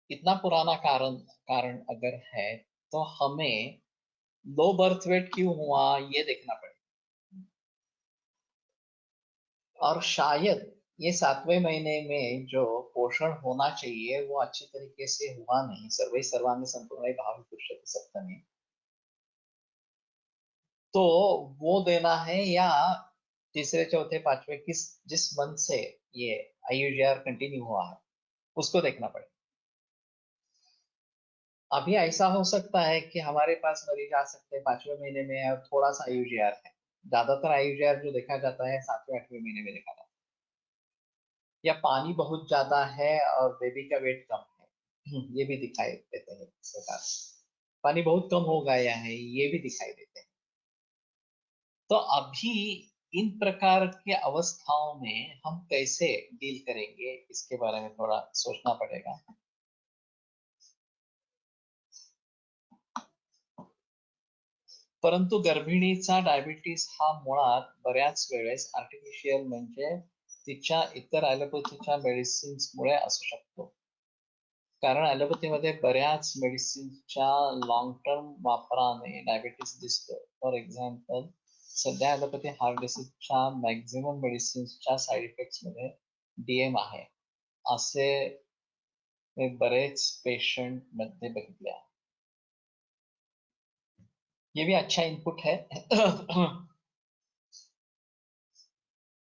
[SPEAKER 2] इतना पुराना कारण अगर है तो हमें लो बर्थ वेट क्यों हुआ ये देखना पड़ेगा। और शायद ये 7वें महीने में जो पोषण होना चाहिए वो अच्छी तरीके से हुआ नहीं, सर्वे सर्वांग संपूर्ण भाव पुरुषति सप्तमी, तो वो देना है, या तीसरे चौथे पांचवें जिस मंथ से ये आईयूजीआर कंटिन्यू हुआ है उसको देखना पड़ेगा। अभी ऐसा हो सकता है कि हमारे पास मरीज आ सकते हैं 5वें महीने में और थोड़ा सा आईयूजीआर है, ज्यादातर आईयूजीआर जो देखा जाता है 7वें 8वें महीने में देखा जाता है, या पानी बहुत ज्यादा है और बेबी का वेट कम है, ये भी दिखाई देते हैं इस प्रकार। पानी बहुत कम हो गया है, ये भी दिखाई देते हैं। तो अभी इन प्रकार के अवस्थाओं में हम कैसे डील करेंगे इसके बारे में थोड़ा सोचना पड़ेगा। परंतु गर्भिणीचा डायबिटीज हा मुळात बऱ्याच वेळेस आर्टिफिशियल म्हणजे तिच्या इतर ॲलोपॅथीच्या मेडिसिन्समुळे असू शकतो, कारण ॲलोपॅथीमध्ये बऱ्याच मेडिसिन्सच्या लॉंग टर्म वापराने डायबिटीस दिसतो। फॉर एक्झाम्पल सध्या ॲलोपॅथी हार्ट डिसीजच्या मॅक्झिमम मेडिसिन्सच्या साईड इफेक्ट्समध्ये डीएम आहे, असे मी बरेच पेशंट मध्ये बघितले आहे। ये भी अच्छा इनपुट है।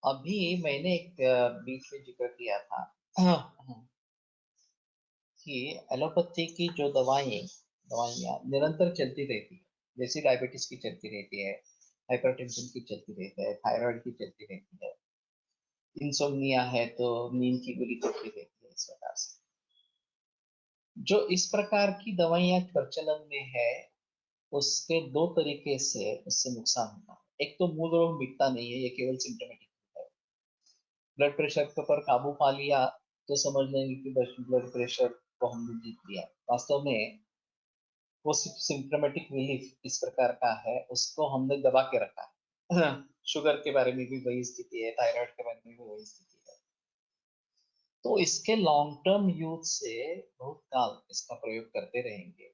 [SPEAKER 2] अभी मैंने एक बीच में जिक्र किया था कि एलोपैथी की जो दवाइयाँ निरंतर चलती रहती है, जैसी डायबिटीज की चलती रहती है, हाइपरटेंशन की चलती रहती है, थायराइड की चलती रहती है, इंसोम्निया है तो नींद की गोली चलती रहती है, इस प्रकार से जो इस प्रकार की दवाइयां प्रचलन में है, उसके दो तरीके से उससे नुकसान होता है। एक तो मूल रोग मिटता नहीं है, ये केवल सिम्टोमेटिक है। ब्लड प्रेशर के ऊपर काबू पा लिया तो समझ लेंगे कि बस ब्लड प्रेशर को हमने जीत लिया। वास्तव में वो सिर्फ सिम्टोमेटिक रिलीफ इस प्रकार का है, उसको हमने दबा के रखा है। शुगर के बारे में भी वही स्थिति है, थायराइड के बारे में भी वही स्थिति है। तो इसके लॉन्ग टर्म यूज से बहुत काल इसका प्रयोग करते रहेंगे,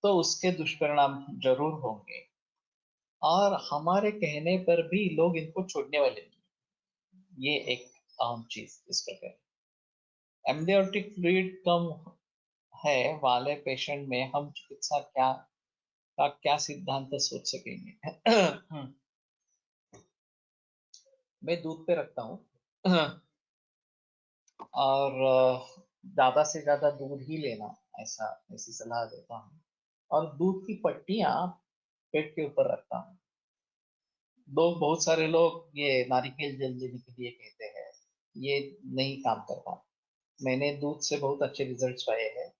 [SPEAKER 2] तो उसके दुष्परिणाम जरूर होंगे, और हमारे कहने पर भी लोग इनको छोड़ने वाले नहीं। ये एक अहम चीज इस प्रकार। एम्नियोटिक फ्लूइड कम है वाले पेशेंट में हम चिकित्सा का क्या सिद्धांत सोच सकेंगे? मैं दूध पे रखता हूँ, और ज्यादा से ज्यादा दूध ही लेना, ऐसी सलाह देता हूँ। और दूध की पट्टियां पेट के ऊपर रखता हूँ। बहुत सारे लोग ये नारिकेल जल लेने के लिए कहते हैं, ये नहीं काम करता। मैंने दूध से बहुत अच्छे रिजल्ट्स पाए हैं,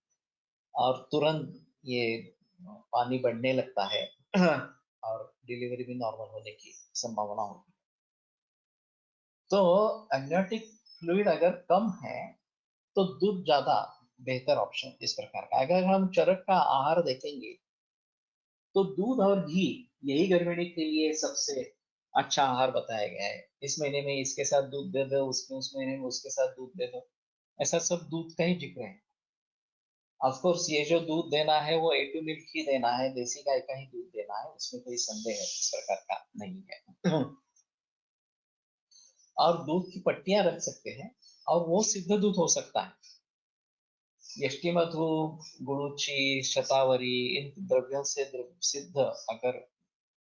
[SPEAKER 2] और तुरंत ये पानी बढ़ने लगता है, और डिलीवरी भी नॉर्मल होने की संभावना होती है। तो एमनियोटिक फ्लूइड अगर कम है तो दूध ज्यादा बेहतर ऑप्शन इस प्रकार का। अगर हम चरक का आहार देखेंगे तो दूध और घी, यही गर्भिणी के लिए सबसे अच्छा आहार बताया गया है। इस महीने में इसके साथ दूध दे दो, उसमें उस महीने में उसके साथ दूध दे दो, ऐसा सब दूध का ही जिक्र है। ऑफ कोर्स ये जो दूध देना है वो A2 मिल्क ही देना है, देसी गाय का ही दूध देना है, उसमें कोई संदेह इस प्रकार का नहीं है। और दूध की पट्टियां रख सकते हैं, और वो सिद्ध दूध हो सकता है। यष्टिमधु, गुड़ूची, शतावरी, इन द्रव्यों से सिद्ध अगर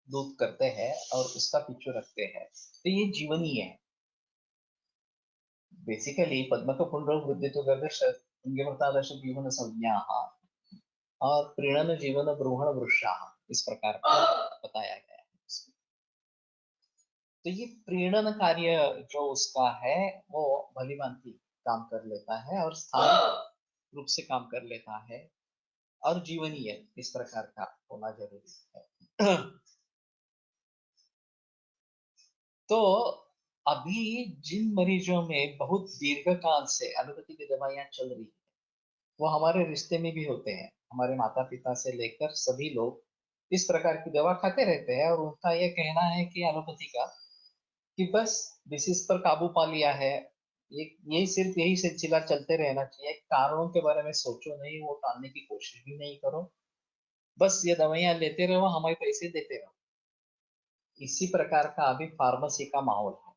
[SPEAKER 2] दूध करते हैं और उसका पिच्चू रखते हैं तो ये जीवनीय है। बेसिकली पद्मक पुंड्रो वृद्धितो गर्भ अंगमृतादर्श जीवन संज्ञा और प्रीणन जीवन ब्रूहण वृषा, इस प्रकार का बताया गया है इसमें। तो ये प्रीणन कार्य जो उसका है वो भली भांति काम कर लेता है, और स्थायी रूप से काम कर लेता है, और जीवनीय इस प्रकार का होना जरूरी है। तो अभी जिन मरीजों में बहुत दीर्घकाल से एलोपैथी की दवाइयां चल रही है, वो हमारे रिश्ते में भी होते हैं। हमारे माता पिता से लेकर सभी लोग इस प्रकार की दवा खाते रहते हैं, और उनका ये कहना है कि एलोपैथी का, कि बस डिसीज पर काबू पा लिया है। ये यही सिर्फ यही सिलसिला चलते रहना चाहिए, कारणों के बारे में सोचो नहीं, वो टालने की कोशिश भी नहीं करो, बस ये दवाइयां लेते रहो, हमारे पैसे देते रहो। इसी प्रकार का अभी फार्मसी का माहौल है।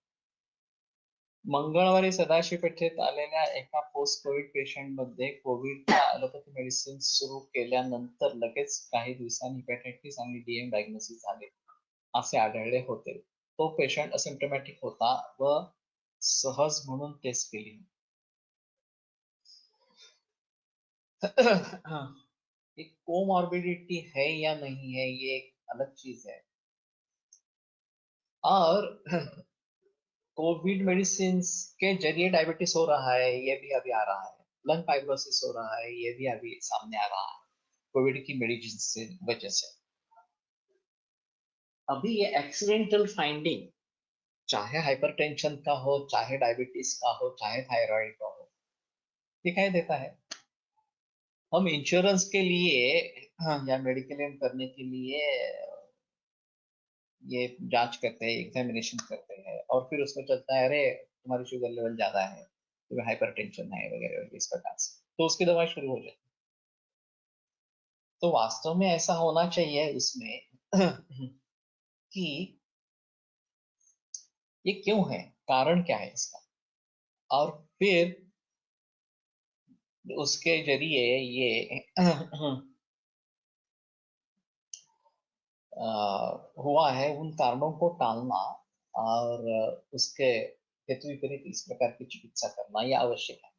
[SPEAKER 2] मंगळवारी सदाशिव पेठेत आलेल्या एका पोस्ट कोविड पेशंटमध्ये कोविडच्या ॲलोपॅथी मेडिसिन सुरू केल्यानंतर लगेच काही दिवसांनी हेपॅटायटिस आणि DM डायग्नोसिस झाले असे आढळले होते. तो पेशंट असिम्प्टोमॅटिक होता व सहज म्हणून टेस्ट केली. एक कोमॉर्बिडिटी है या नहीं है, ये एक अलग चीज है। और कोविड मेडिसिन के जरिए डायबिटीज हो रहा है, ये भी अभी आ रहा है। लंग फाइब्रोसिस हो रहा है, ये भी अभी सामने आ रहा है कोविड की मेडिसिन से वजह से। अभी ये एक्सीडेंटल फाइंडिंग, चाहे हाइपरटेंशन का हो, चाहे डायबिटीज का हो, चाहे थायराइड का हो, दिखाई देता है। हम इंश्योरेंस के लिए, या मेडिक्लेम करने के लिए ये जांच करते हैं, एग्जामिनेशन करते हैं, और फिर उसमें चलता है अरे तुम्हारी शुगर लेवल ज्यादा है, तुम्हें हाइपरटेंशन है वगैरह वगैरह इस प्रकार से, तो उसकी दवा शुरू हो जाती है। तो वास्तव में ऐसा होना चाहिए उसमें कि ये क्यों है, कारण क्या है इसका, और फिर उसके जरिए ये हुआ है उन कारणों को टालना, और उसके हेतु विपरीत इस प्रकार की चिकित्सा करना, यह आवश्यक है।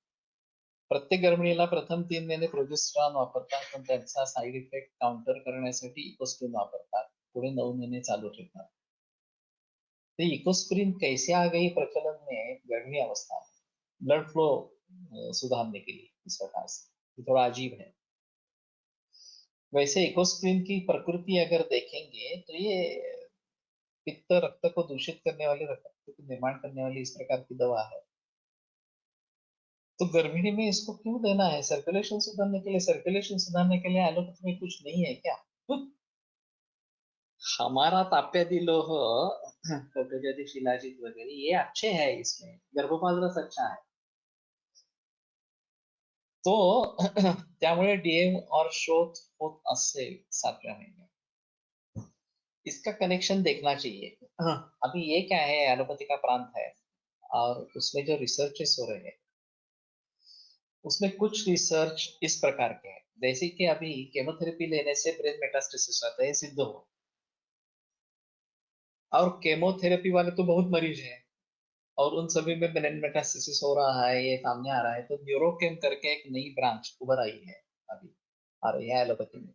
[SPEAKER 2] प्रत्येक गर्भिणीला प्रथम 3 महिने प्रोजेस्टेरॉन वापरतात, पण त्यांचा साईड इफेक्ट काउंटर करण्यासाठी इकोस्प्रिन वापरतात, पुढे 9 महिने चालू ठेवतात. तो इकोस्प्रिन कैसे आ गई प्रचलन में गर्भिणी अवस्था में? ब्लड फ्लो सुधारने के लिए इस प्रकार से, ये थोड़ा अजीब है। वैसे इकोस्प्रिन की प्रकृति अगर देखेंगे तो ये पित्त रक्त को दूषित करने वाली, रक्त को निर्माण करने वाली इस प्रकार की दवा है। तो गर्भिणी में इसको क्यों देना है? सर्कुलेशन सुधारने के लिए? सर्कुलेशन सुधारने के लिए एलोपैथी में कुछ नहीं है क्या? हमारा ताप्यादी लोह, कब्जयादी शिलाजीत वगैरह ये अच्छे हैं, इसमें गर्भपात रस अच्छा है। तो त्यामुळे डीएम और शोथ होत असेल 7व्या महिन्यात, इसका कनेक्शन देखना चाहिए। अभी ये क्या है, एलोपैथी का प्रांत है और उसमें जो रिसर्चेस हो रहे हैं उसमें कुछ रिसर्च इस प्रकार के हैं, जैसे कि अभी केमोथेरेपी लेने से ब्रेन मेटास्टेसिस आता है, सिद्ध हो, और केमोथेरेपी वाले तो बहुत मरीज हैं और उन सभी में ब्रेन मेटास्टेसिस हो रहा है, ये सामने आ रहा है। तो न्यूरोकेम करके एक नई ब्रांच उभर आई है, अभी आ रही है एलोपैथी में।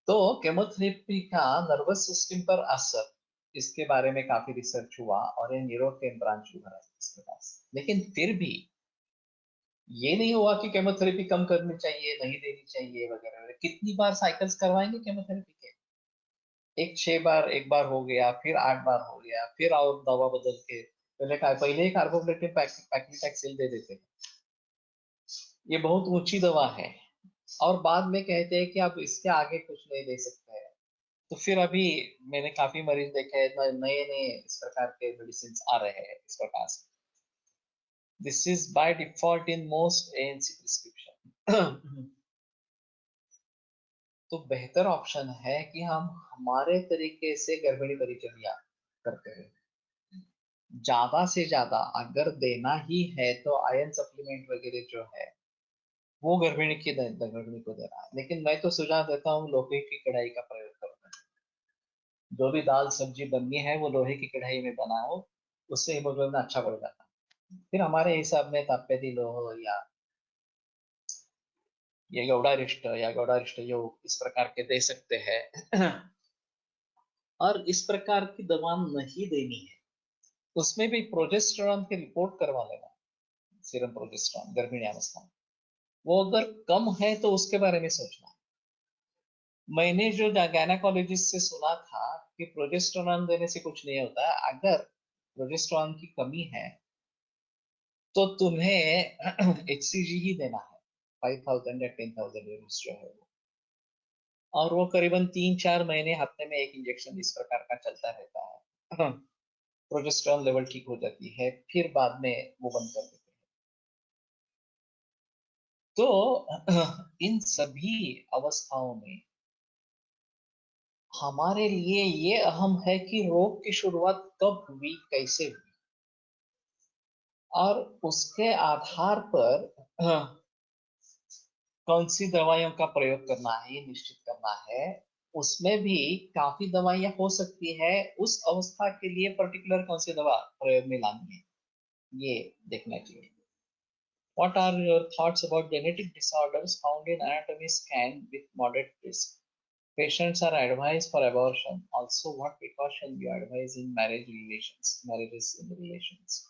[SPEAKER 2] तो केमोथेरेपी का नर्वस सिस्टम पर असर, इसके बारे में काफी रिसर्च हुआ और ये न्यूरोकेम ब्रांच उभर आई इसके पास। लेकिन फिर भी ये नहीं हुआ कि केमोथेरेपी कम करनी चाहिए, नहीं देनी चाहिए वगैरह वगैरह। कितनी बार साइकिल्स करवाएंगे केमोथेरेपी के? एक 6 बार, एक बार हो गया, फिर 8 बार हो गया, फिर और दवा बदल के पहले ही कार्बोप्लेटिन पैक्लिटैक्सेल दे देते हैं, ये बहुत ऊंची दवा है, और बाद में कहते हैं कि आप इसके आगे कुछ नहीं दे सकते हैं। तो फिर अभी मैंने काफी मरीज देखे हैं, नए नए इस प्रकार के मेडिसिन आ रहे हैं इस प्रकार से। This is by default in most ANC prescription. तो बेहतर ऑप्शन है कि हम हमारे तरीके से गर्भिणी परिचर्या करते हैं। ज्यादा से ज्यादा अगर देना ही है तो आयरन सप्लीमेंट वगैरह जो है वो गर्भिणी को देना है। लेकिन मैं तो सुझाव देता हूँ लोहे की कढ़ाई का प्रयोग करना है। जो भी दाल सब्जी बननी है वो लोहे की कढ़ाई में बनाओ, उससे हीमोग्लोबिन अच्छा बढ़ जाता है। फिर हमारे हिसाब में ताप्यदी लोह या गौड़ारिष्ट योग इस प्रकार के दे सकते हैं। और इस प्रकार की दवा नहीं देनी है। उसमें भी प्रोजेस्टेरॉन की रिपोर्ट करवा लेना, सीरम प्रोजेस्टेरॉन गर्भिणी अवस्था में, वो अगर कम है तो उसके बारे में सोचना। मैंने जो गायनेकोलॉजिस्ट से सुना था कि प्रोजेस्टेरॉन देने से कुछ नहीं होता है, अगर प्रोजेस्टेरॉन की कमी है तो तुम्हें एचसीजी ही देना है, 5,000 या 10,000 यूनिट्स जो है वो, और वो करीबन 3-4 महीने, हफ्ते में एक इंजेक्शन इस प्रकार का चलता रहता है। प्रोजेस्टेरॉन लेवल ठीक हो जाती है, फिर बाद में वो बंद कर देते हैं। तो इन सभी अवस्थाओं में हमारे लिए ये अहम है कि रोग की शुरुआत कब हुई, कैसे हुई, और उसके आधार पर कौन सी दवाइयों का प्रयोग करना है ये निश्चित करना है। उसमें भी काफी दवाइयां हो सकती है, उस अवस्था के लिए पर्टिकुलर कौन सी दवा प्रयोग में लानी है ये देखना चाहिए। What are your thoughts about genetic disorders found in anatomy scan with moderate risk? Patients are advised for abortion. Also, what precaution you advise in marriages in relations?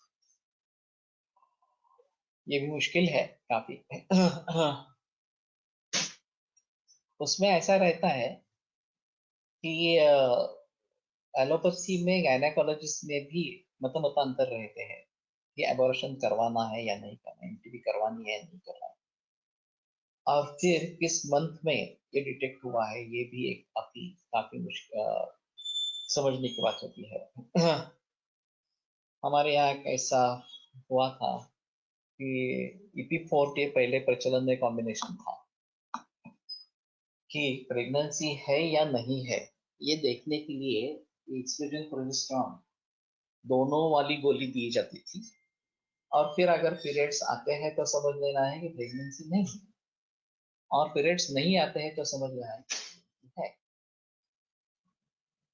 [SPEAKER 2] ये भी मुश्किल है काफी। उसमें ऐसा रहता है कि एलोपैथी में गायनेकोलॉजिस्ट में भी मतमतांतर रहते हैं कि एबॉर्शन करवाना है या नहीं करना, एमटीबी करवानी है या नहीं करना, और फिर किस मंथ में ये डिटेक्ट हुआ है, ये भी एक काफी काफी मुश्किल समझने की बात होती है। हमारे यहाँ कैसा हुआ था कि EP4 के पहले प्रचलन में कॉम्बिनेशन था कि प्रेगनेंसी है या नहीं है, ये देखने के लिए एस्ट्रोजन प्रोजेस्टेरॉन दोनों वाली गोली दी जाती थी, और फिर अगर पीरियड्स आते हैं तो समझ लेना है कि प्रेगनेंसी नहीं है, और पीरियड्स नहीं आते हैं तो समझ लेना है।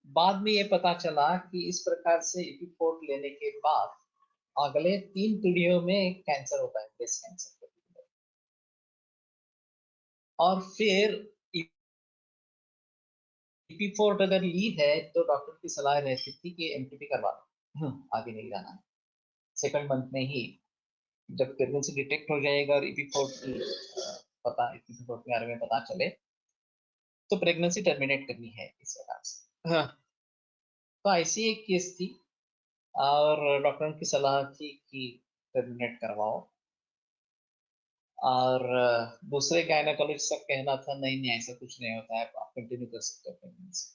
[SPEAKER 2] बाद में ये पता चला कि इस प्रकार से EP4 लेने के बाद अगले 3 पीढ़ियों में कैंसर होता है, ब्रेस्ट कैंसर। और फिर EP4 अगर ली है तो डॉक्टर की सलाह रहती थी कि MTP करवा लो, आगे नहीं जाना है। सेकंड मंथ में ही जब प्रेगनेंसी डिटेक्ट हो जाएगा और EP4 की EP4 के बारे में पता चले तो प्रेगनेंसी टर्मिनेट करनी है इस प्रकार से। हाँ। तो ऐसी एक केस थी और डॉक्टर की सलाह थी कि टर्मिनेट करवाओ, और दूसरे गायनेकोलॉजिस्ट का कहना था नहीं नहीं ऐसा कुछ नहीं होता है, आप कंटिन्यू कर सकते हो प्रेगनेंसी।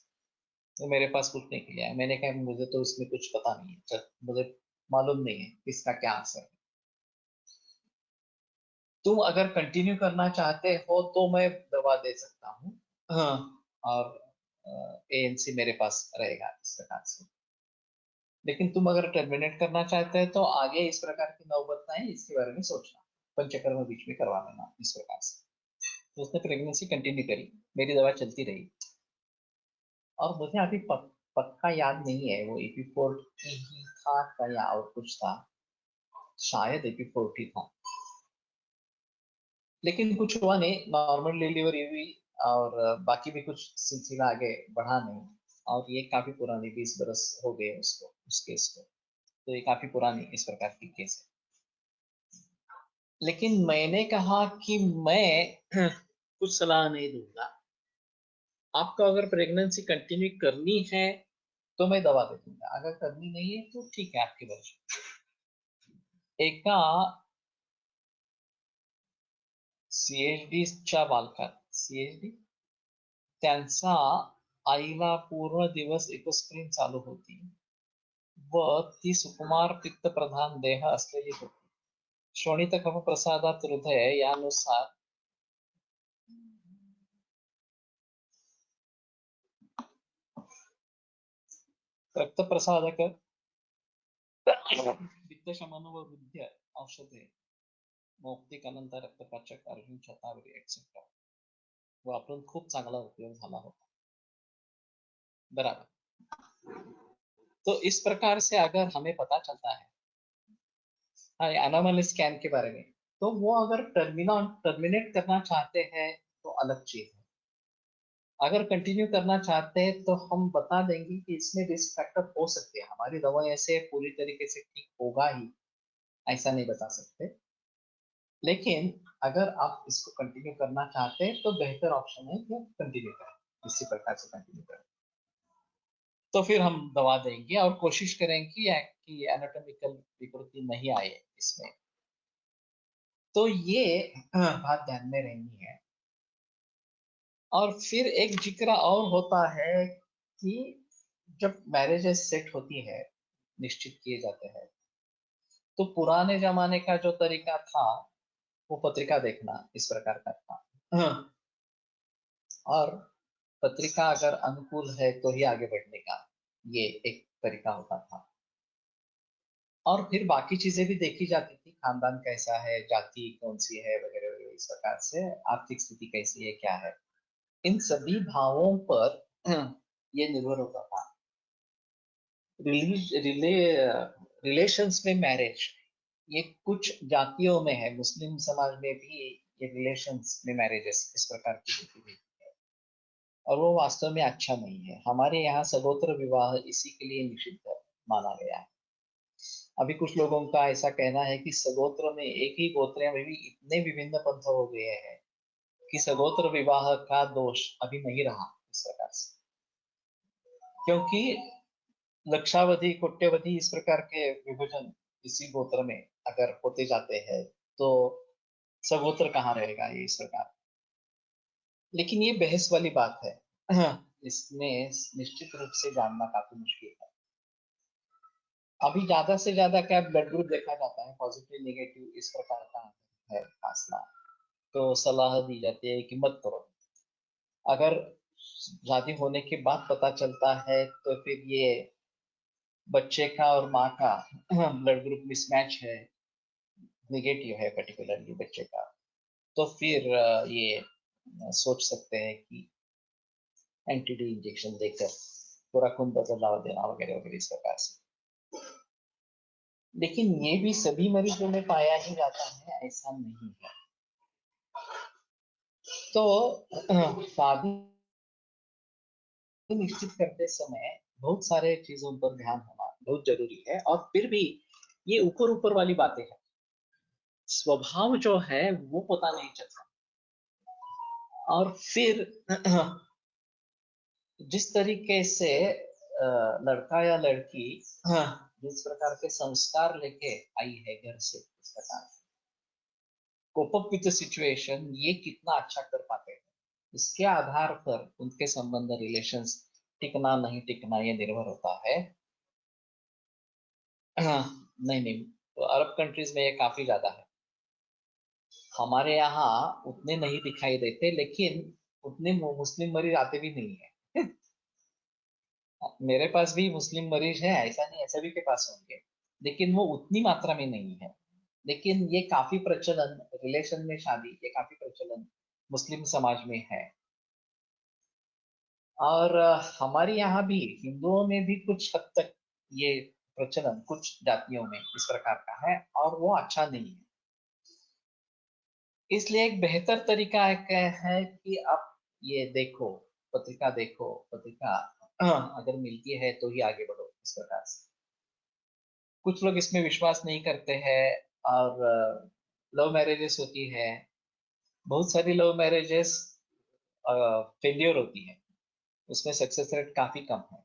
[SPEAKER 2] तो मेरे पास पूछने के लिए आया, मैंने कहा मुझे तो इसमें कुछ पता नहीं है, मुझे मालूम नहीं है इसका क्या आंसर है। तुम अगर कंटिन्यू करना चाहते हो तो मैं दवा दे सकता हूँ, हाँ, और ANC मेरे पास रहेगा इस प्रकार से। लेकिन तुम अगर टर्मिनेट करना चाहते हैं तो आगे इस प्रकार की नौबत ना है, इसके बारे में सोचना, पंचकर्म बीच में करवा लेना इस प्रकार से। तो उसने प्रेगनेंसी कंटिन्यू करी, मेरी दवा चलती रही। और मुझे अभी पक्का याद नहीं है वो EP4 ही था या और कुछ था, शायद EP4 ही था। लेकिन कुछ हुआ नहीं, नॉर्मल डिलीवरी हुई और बाकी भी कुछ सिलसिला आगे बढ़ा नहीं। और ये काफी पुरानी, 20 बरस हो गए उसको, उस केस को। तो ये काफी पुरानी इस प्रकार की केस है। लेकिन मैंने कहा कि मैं कुछ सलाह नहीं दूंगा, आपको अगर प्रेगनेंसी कंटिन्यू करनी है तो मैं दवा दे दूंगा, अगर करनी नहीं है तो ठीक है आपकी मर्जी। एका CHDच्या बालकात, CHD त्यांचा आईला पूर्ण दिवस एकस्क्रीन चालू होती व ती सुकुमार पित्तप्रधान देह असलेली होती. शोणित प्रसादात हृदय यानुसार रक्तप्रसादक पित्तशमन व वृद्ध औषधे मौक्तिकानंतर रक्तपाचक अर्जुन छतावरी एक्सेट्रा वापरून खूप चांगला उपयोग झाला होता। बराबर। तो इस प्रकार से अगर हमें पता चलता है एनामल स्कैन के बारे में, तो वो अगर टर्मिनेट करना चाहते हैं तो अलग चीज है। अगर कंटिन्यू करना चाहते हैं तो हम बता देंगे कि इसमें रिस्क फैक्टर हो सकते हैं, हमारी दवा ऐसे पूरी तरीके से ठीक होगा ही ऐसा नहीं बता सकते। लेकिन अगर आप इसको कंटिन्यू करना चाहते हैं तो बेहतर ऑप्शन है कि कंटिन्यू करें, इसी प्रकार से कंटिन्यू करें। तो फिर हम दवा देंगे और कोशिश करेंगे कि एनाटॉमिकल विकृति नहीं आए इसमें। तो ये बात ध्यान में रहनी है। और फिर एक जिक्र और होता है कि जब मैरिजेस सेट होती है, निश्चित किए जाते हैं, तो पुराने जमाने का जो तरीका था वो पत्रिका देखना इस प्रकार का था। और पत्रिका अगर अनुकूल है तो ही आगे बढ़ने का ये एक तरीका होता था। और फिर बाकी चीजें भी देखी जाती थी, खानदान कैसा है, जाति कौन सी है, वगैरह वगैरह इस प्रकार से, आर्थिक स्थिति कैसी है, क्या है, इन सभी भावों पर ये निर्भर होता था। रिलेशंस में मैरिज, ये कुछ जातियों में है, मुस्लिम समाज में भी ये रिलेशंस में मैरिजेस इस प्रकार की होती है और वो वास्तव में अच्छा नहीं है। हमारे यहाँ सगोत्र विवाह इसी के लिए निषिद्ध माना गया है। अभी कुछ लोगों का ऐसा कहना है कि सगोत्र में, एक ही गोत्र में भी इतने विभिन्न पंथ हो गए हैं कि सगोत्र विवाह का दोष अभी नहीं रहा इस प्रकार से, क्योंकि लक्षावधि कोट्यवधि इस प्रकार के विभाजन इसी गोत्र में अगर होते जाते हैं तो सगोत्र कहाँ रहेगा ये इस प्रकार। लेकिन ये बहस वाली बात है, इसमें निश्चित रूप से जानना काफी मुश्किल है। अभी ज्यादा से ज्यादा क्या ब्लड ग्रुप देखा जाता है, पॉजिटिव नेगेटिव इस प्रकार का है फासला। तो सलाह दी जाती है कि मत करो। अगर शादी होने के बाद पता चलता है तो फिर ये बच्चे का और माँ का ब्लड ग्रुप मिसमैच है, निगेटिव है पर्टिकुलरली बच्चे का, तो फिर ये सोच सकते हैं कि एंटीडी इंजेक्शन देकर पूरा खून बदलाव देना वगैरह वगैरह इस प्रकार से। लेकिन ये भी सभी मरीजों में पाया ही जाता है, ऐसा नहीं है। तो शादी निश्चित करते समय बहुत सारे चीजों पर ध्यान होना बहुत जरूरी है। और फिर भी ये ऊपर ऊपर वाली बातें हैं, स्वभाव जो है वो पता नहीं चलता। और फिर जिस तरीके से लड़का या लड़की जिस प्रकार के संस्कार लेके आई है घर से, इस प्रकार cope up with the situation, ये कितना अच्छा कर पाते हैं, इसके आधार पर उनके संबंध, रिलेशंस टिकना नहीं टिकना ये निर्भर होता है। नहीं नहीं, तो अरब कंट्रीज में ये काफी ज्यादा है। हमारे यहाँ उतने नहीं दिखाई देते, लेकिन उतने मुस्लिम मरीज आते भी नहीं है। मेरे पास भी मुस्लिम मरीज है, ऐसा नहीं है, सभी के पास होंगे, लेकिन वो उतनी मात्रा में नहीं है। लेकिन ये काफी प्रचलन, रिलेशन में शादी, ये काफी प्रचलन मुस्लिम समाज में है। और हमारे यहाँ भी हिंदुओं में भी कुछ हद तक ये प्रचलन कुछ जातियों में इस प्रकार का है, और वो अच्छा नहीं है। इसलिए एक बेहतर तरीका है कि आप ये देखो, पत्रिका देखो, पत्रिका अगर मिलती है तो ही आगे बढ़ो, इस प्रकार से। कुछ लोग इसमें विश्वास नहीं करते हैं, और लव मैरिजेस होती है, बहुत सारी लव मैरिजेस फेलियर होती है, उसमें सक्सेस रेट काफी कम है।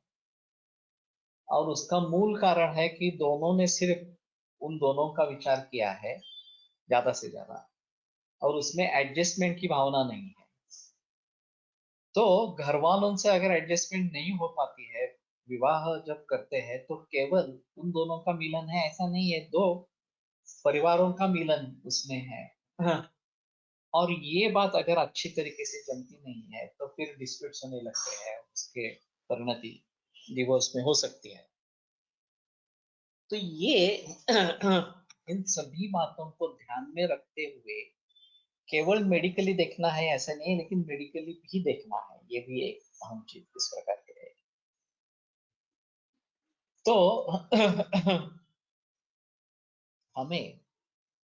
[SPEAKER 2] और उसका मूल कारण है कि दोनों ने सिर्फ उन दोनों का विचार किया है ज्यादा से ज्यादा, और उसमें एडजस्टमेंट की भावना नहीं है। तो घर वालों से अगर एडजस्टमेंट नहीं हो पाती है, विवाह जब करते हैं तो केवल उन दोनों का मिलन है ऐसा नहीं है, दो परिवारों का मिलन उसमें है। हाँ। और ये बात अगर अच्छी तरीके से जमती नहीं है तो फिर डिस्प्यूट्स होने लगते हैं, उसके परिणति डिवोर्स में हो सकती है। तो ये इन सभी बातों को ध्यान में रखते हुए केवल मेडिकली देखना है ऐसा नहीं है, लेकिन मेडिकली भी देखना है, ये भी एक अहम चीज इस प्रकार की है। तो हमें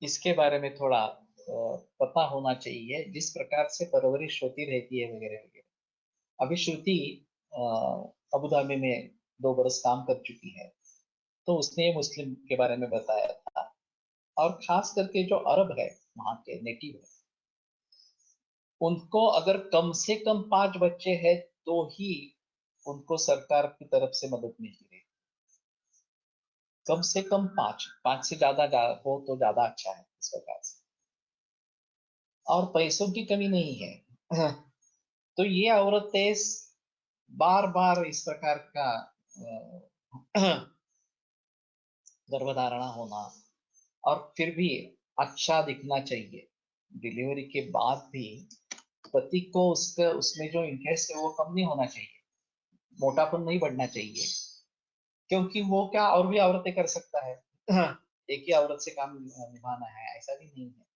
[SPEAKER 2] इसके बारे में थोड़ा पता होना चाहिए, जिस प्रकार से परवरिश होती रहती है वगैरह वगैरह। अभी श्रुति अ, अबू धाबी में 2 बरस काम कर चुकी है, तो उसने ये मुस्लिम के बारे में बताया था। और खास करके जो अरब है, वहाँ के नेटिव है, उनको अगर कम से कम 5 बच्चे हैं तो ही उनको सरकार की तरफ से मदद मिलती है। कम से कम 5, 5 से ज्यादा हो तो ज्यादा अच्छा है इस प्रकार से। और पैसों की कमी नहीं है। तो ये औरतें बार बार इस प्रकार का गर्भधारणा होना, और फिर भी अच्छा दिखना चाहिए, डिलीवरी के बाद भी पति को उसका उसमें जो इंटरेस्ट है वो कम नहीं होना चाहिए, मोटापन नहीं बढ़ना चाहिए, क्योंकि वो क्या और भी औरतें कर सकता है। एक ही औरत से काम निभाना है ऐसा भी नहीं है।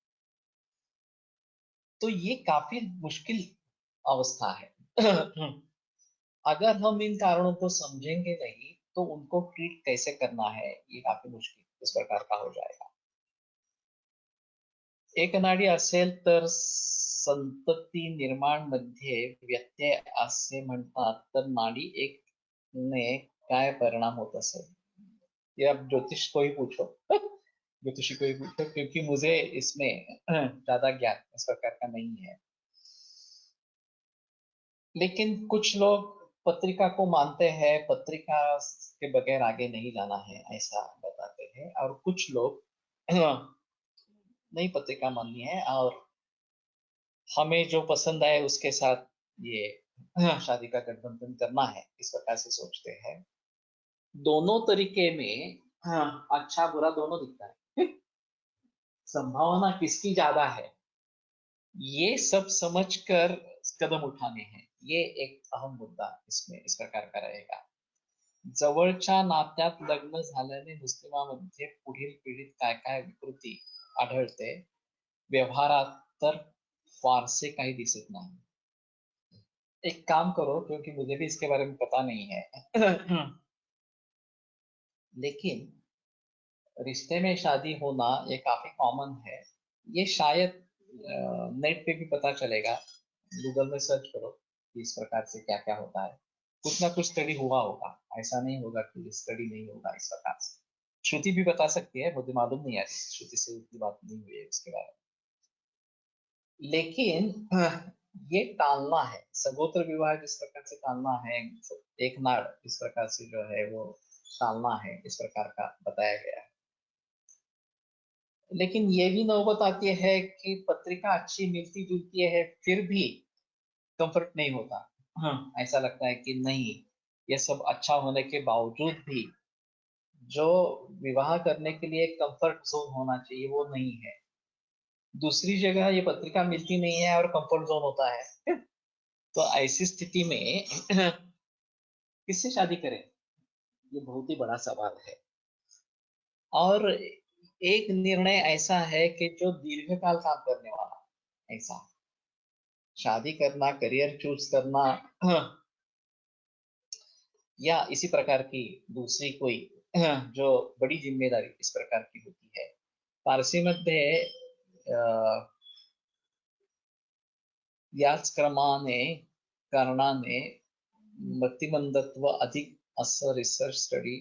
[SPEAKER 2] तो ये काफी मुश्किल अवस्था है। अगर हम इन कारणों को समझेंगे नहीं तो उनको ट्रीट कैसे करना है ये काफी मुश्किल इस प्रकार का हो जाएगा। एक नाडी असेल तर संतती निर्माण मध्ये व्यत्यय असे म्हणतात, तर नाडी एक ने काय परिणाम होत असेल? ये आप ज्योतिष को ही पूछो। ज्योतिषी को ही पूछो, क्योंकि मुझे इसमें ज्यादा ज्ञान इस प्रकार का नहीं है। लेकिन कुछ लोग पत्रिका को मानते हैं, पत्रिका के बगैर आगे नहीं जाना है ऐसा बताते हैं, और कुछ लोग नहीं पत्रिका माननी है, और हमें जो पसंद आए उसके साथ ये शादी का गठबंधन करना है, इस प्रकार से सोचते हैं। दोनों तरीके में अच्छा बुरा दोनों दिखता है। संभावना किसकी ज्यादा है, ये सब समझकर कदम उठाने हैं, ये एक अहम मुद्दा इसमें इस प्रकार का रहेगा। जवळच्या नात्यात लग्न झाल्याने मुस्लिमांमध्ये पुढील पिढीत काय काय विकृती आढळते, व्यवहारात तर फारसे काही दिसत नाही। एक काम करो, क्योंकि मुझे भी इसके बारे में पता नहीं है, लेकिन रिश्ते में शादी होना ये काफी कॉमन है। ये शायद नेट पे भी पता चलेगा, गूगल में सर्च करो कि इस प्रकार से क्या क्या होता है। कुछ ना कुछ स्टडी हुआ होगा, ऐसा नहीं होगा कि स्टडी नहीं होगा इस प्रकार से। श्रुति भी बता सकती है, मुझे मालूम नहीं है, श्रुति से उतनी बात नहीं हुई है इसके बारे में। लेकिन ये टालना है, सगोत्र विवाह जिस प्रकार से टालना है, एक नाड़ इस प्रकार से जो है वो टालना है, इस प्रकार का बताया गया है। लेकिन ये भी नौबत आती है कि पत्रिका अच्छी मिलती जुलती है फिर भी कंफर्ट नहीं होता। हाँ, ऐसा लगता है कि नहीं, ये सब अच्छा होने के बावजूद भी जो विवाह करने के लिए एक कंफर्ट जोन होना चाहिए वो नहीं है। दूसरी जगह ये पत्रिका मिलती नहीं है और कंफर्ट जोन होता है। तो ऐसी स्थिति में किससे शादी करें, ये बहुत ही बड़ा सवाल है। और एक निर्णय ऐसा है कि जो दीर्घकाल काम करने वाला, ऐसा शादी करना, करियर चूज करना, या इसी प्रकार की दूसरी कोई जो बड़ी जिम्मेदारी इस प्रकार की होती है। पारसी मध्ये याच क्रमाने कारणाने मतिमंदत्व अधिक असं रिसर्च स्टडी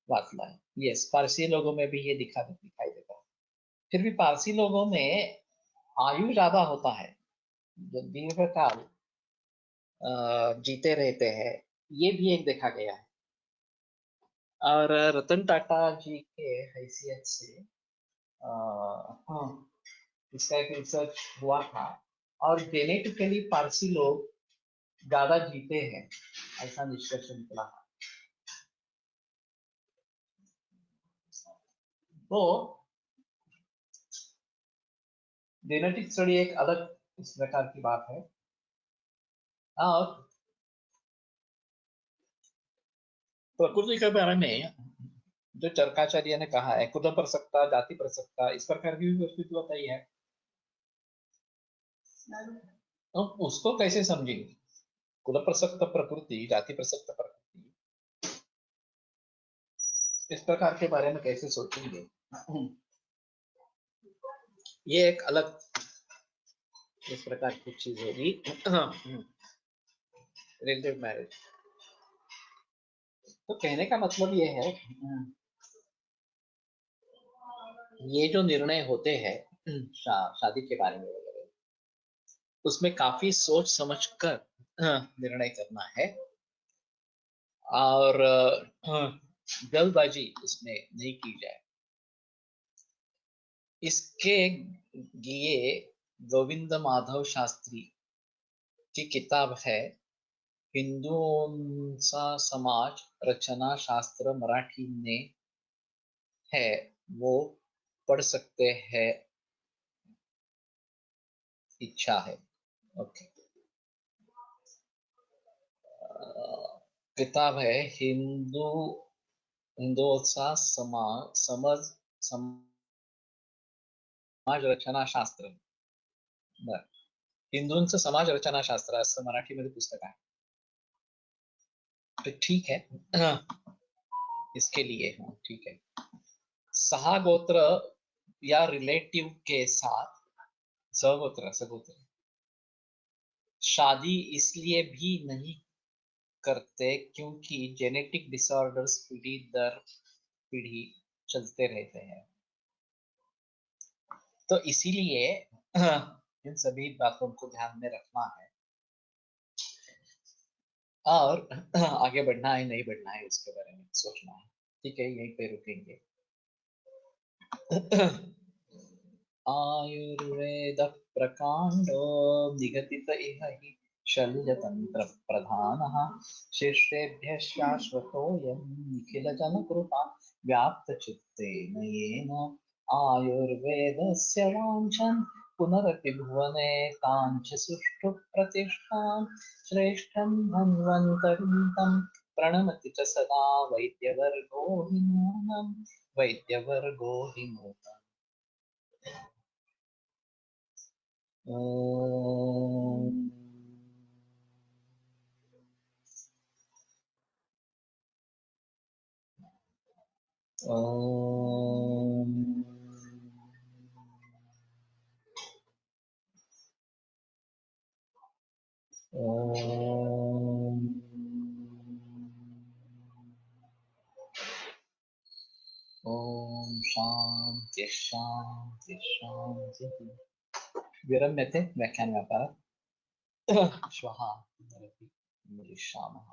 [SPEAKER 2] वाचला है। यस, पारसी लोगों में भी ये दिखाई देता है। फिर भी पारसी लोगों में आयु ज्यादा होता है, जो दीर्घकाल जीते रहते हैं, ये भी एक देखा गया है। और रतन टाटा जी के हैसियत से हाँ, इसका एक रिसर्च हुआ था, और जेनेटिकली पारसी लोग ज्यादा जीते हैं, ऐसा निष्कर्ष निकला। तो जेनेटिक स्टडी एक अलग इस प्रकार की बात है। और प्रकृति के बारे में जो चरकाचार्य ने कहा है, कुल प्रसक्ता, जाति प्रसक्ता, इस प्रकार की भी वस्तु बताई है। तो उसको कैसे समझेंगे? कुल प्रसक्त प्रकृति, जाति प्रसक्त प्रकृति, इस प्रकार के बारे में कैसे सोचेंगे? ये एक अलग इस प्रकार की चीज होगी। रिलेटिव मैरिज, तो कहने का मतलब ये है, ये जो निर्णय होते हैं शादी के बारे में वगैरह, उसमें काफी सोच समझ कर निर्णय करना है। और जल्दबाजी इसमें नहीं की जाए। इसके लिए गोविंद माधव शास्त्री की किताब है, हिंदुंचा समाज रचना शास्त्र, मराठी में है, वो पढ़ सकते हैं, इच्छा है। ओके। किताब है हिंदुंचा समाज रचना शास्त्र, बरं. हिंदूंचं समाज रचना शास्त्र असं मराठीमध्ये पुस्तक आहे। तो ठीक है, इसके लिए हाँ ठीक है। सहा गोत्र या रिलेटिव के साथ सगोत्र शादी इसलिए भी नहीं करते क्योंकि जेनेटिक डिसऑर्डर्स पीढ़ी दर पीढ़ी चलते रहते हैं। तो इसीलिए इन सभी बातों को ध्यान में रखना है, और आगे बढ़ना है नहीं बढ़ना है उसके बारे में सोचना है। ठीक है, यहीं पे रुकेंगे। आयुर्वेद प्रकांडो निगदित इह हि शल्यतंत्र प्रधानः शिष्येभ्यः शाश्वतोऽयं निखिलजनकृपा व्याप्तचित्तेन येन आयुर्वेदस्य वाञ्छन् पुनरपि भुवने काञ्च सुष्ठु प्रतिष्ठां श्रेष्ठं धन्वन्तरिं तं प्रणमति च सदा वैद्यवर्गो हि नूनं वैद्यवर्गो हि नूनम्। ओम। ॐ ॐ ॐ शान्ति शान्ति शान्तिः। विरम्यते व्याख्यानव्यापारः। श्वः मिलिष्यामः।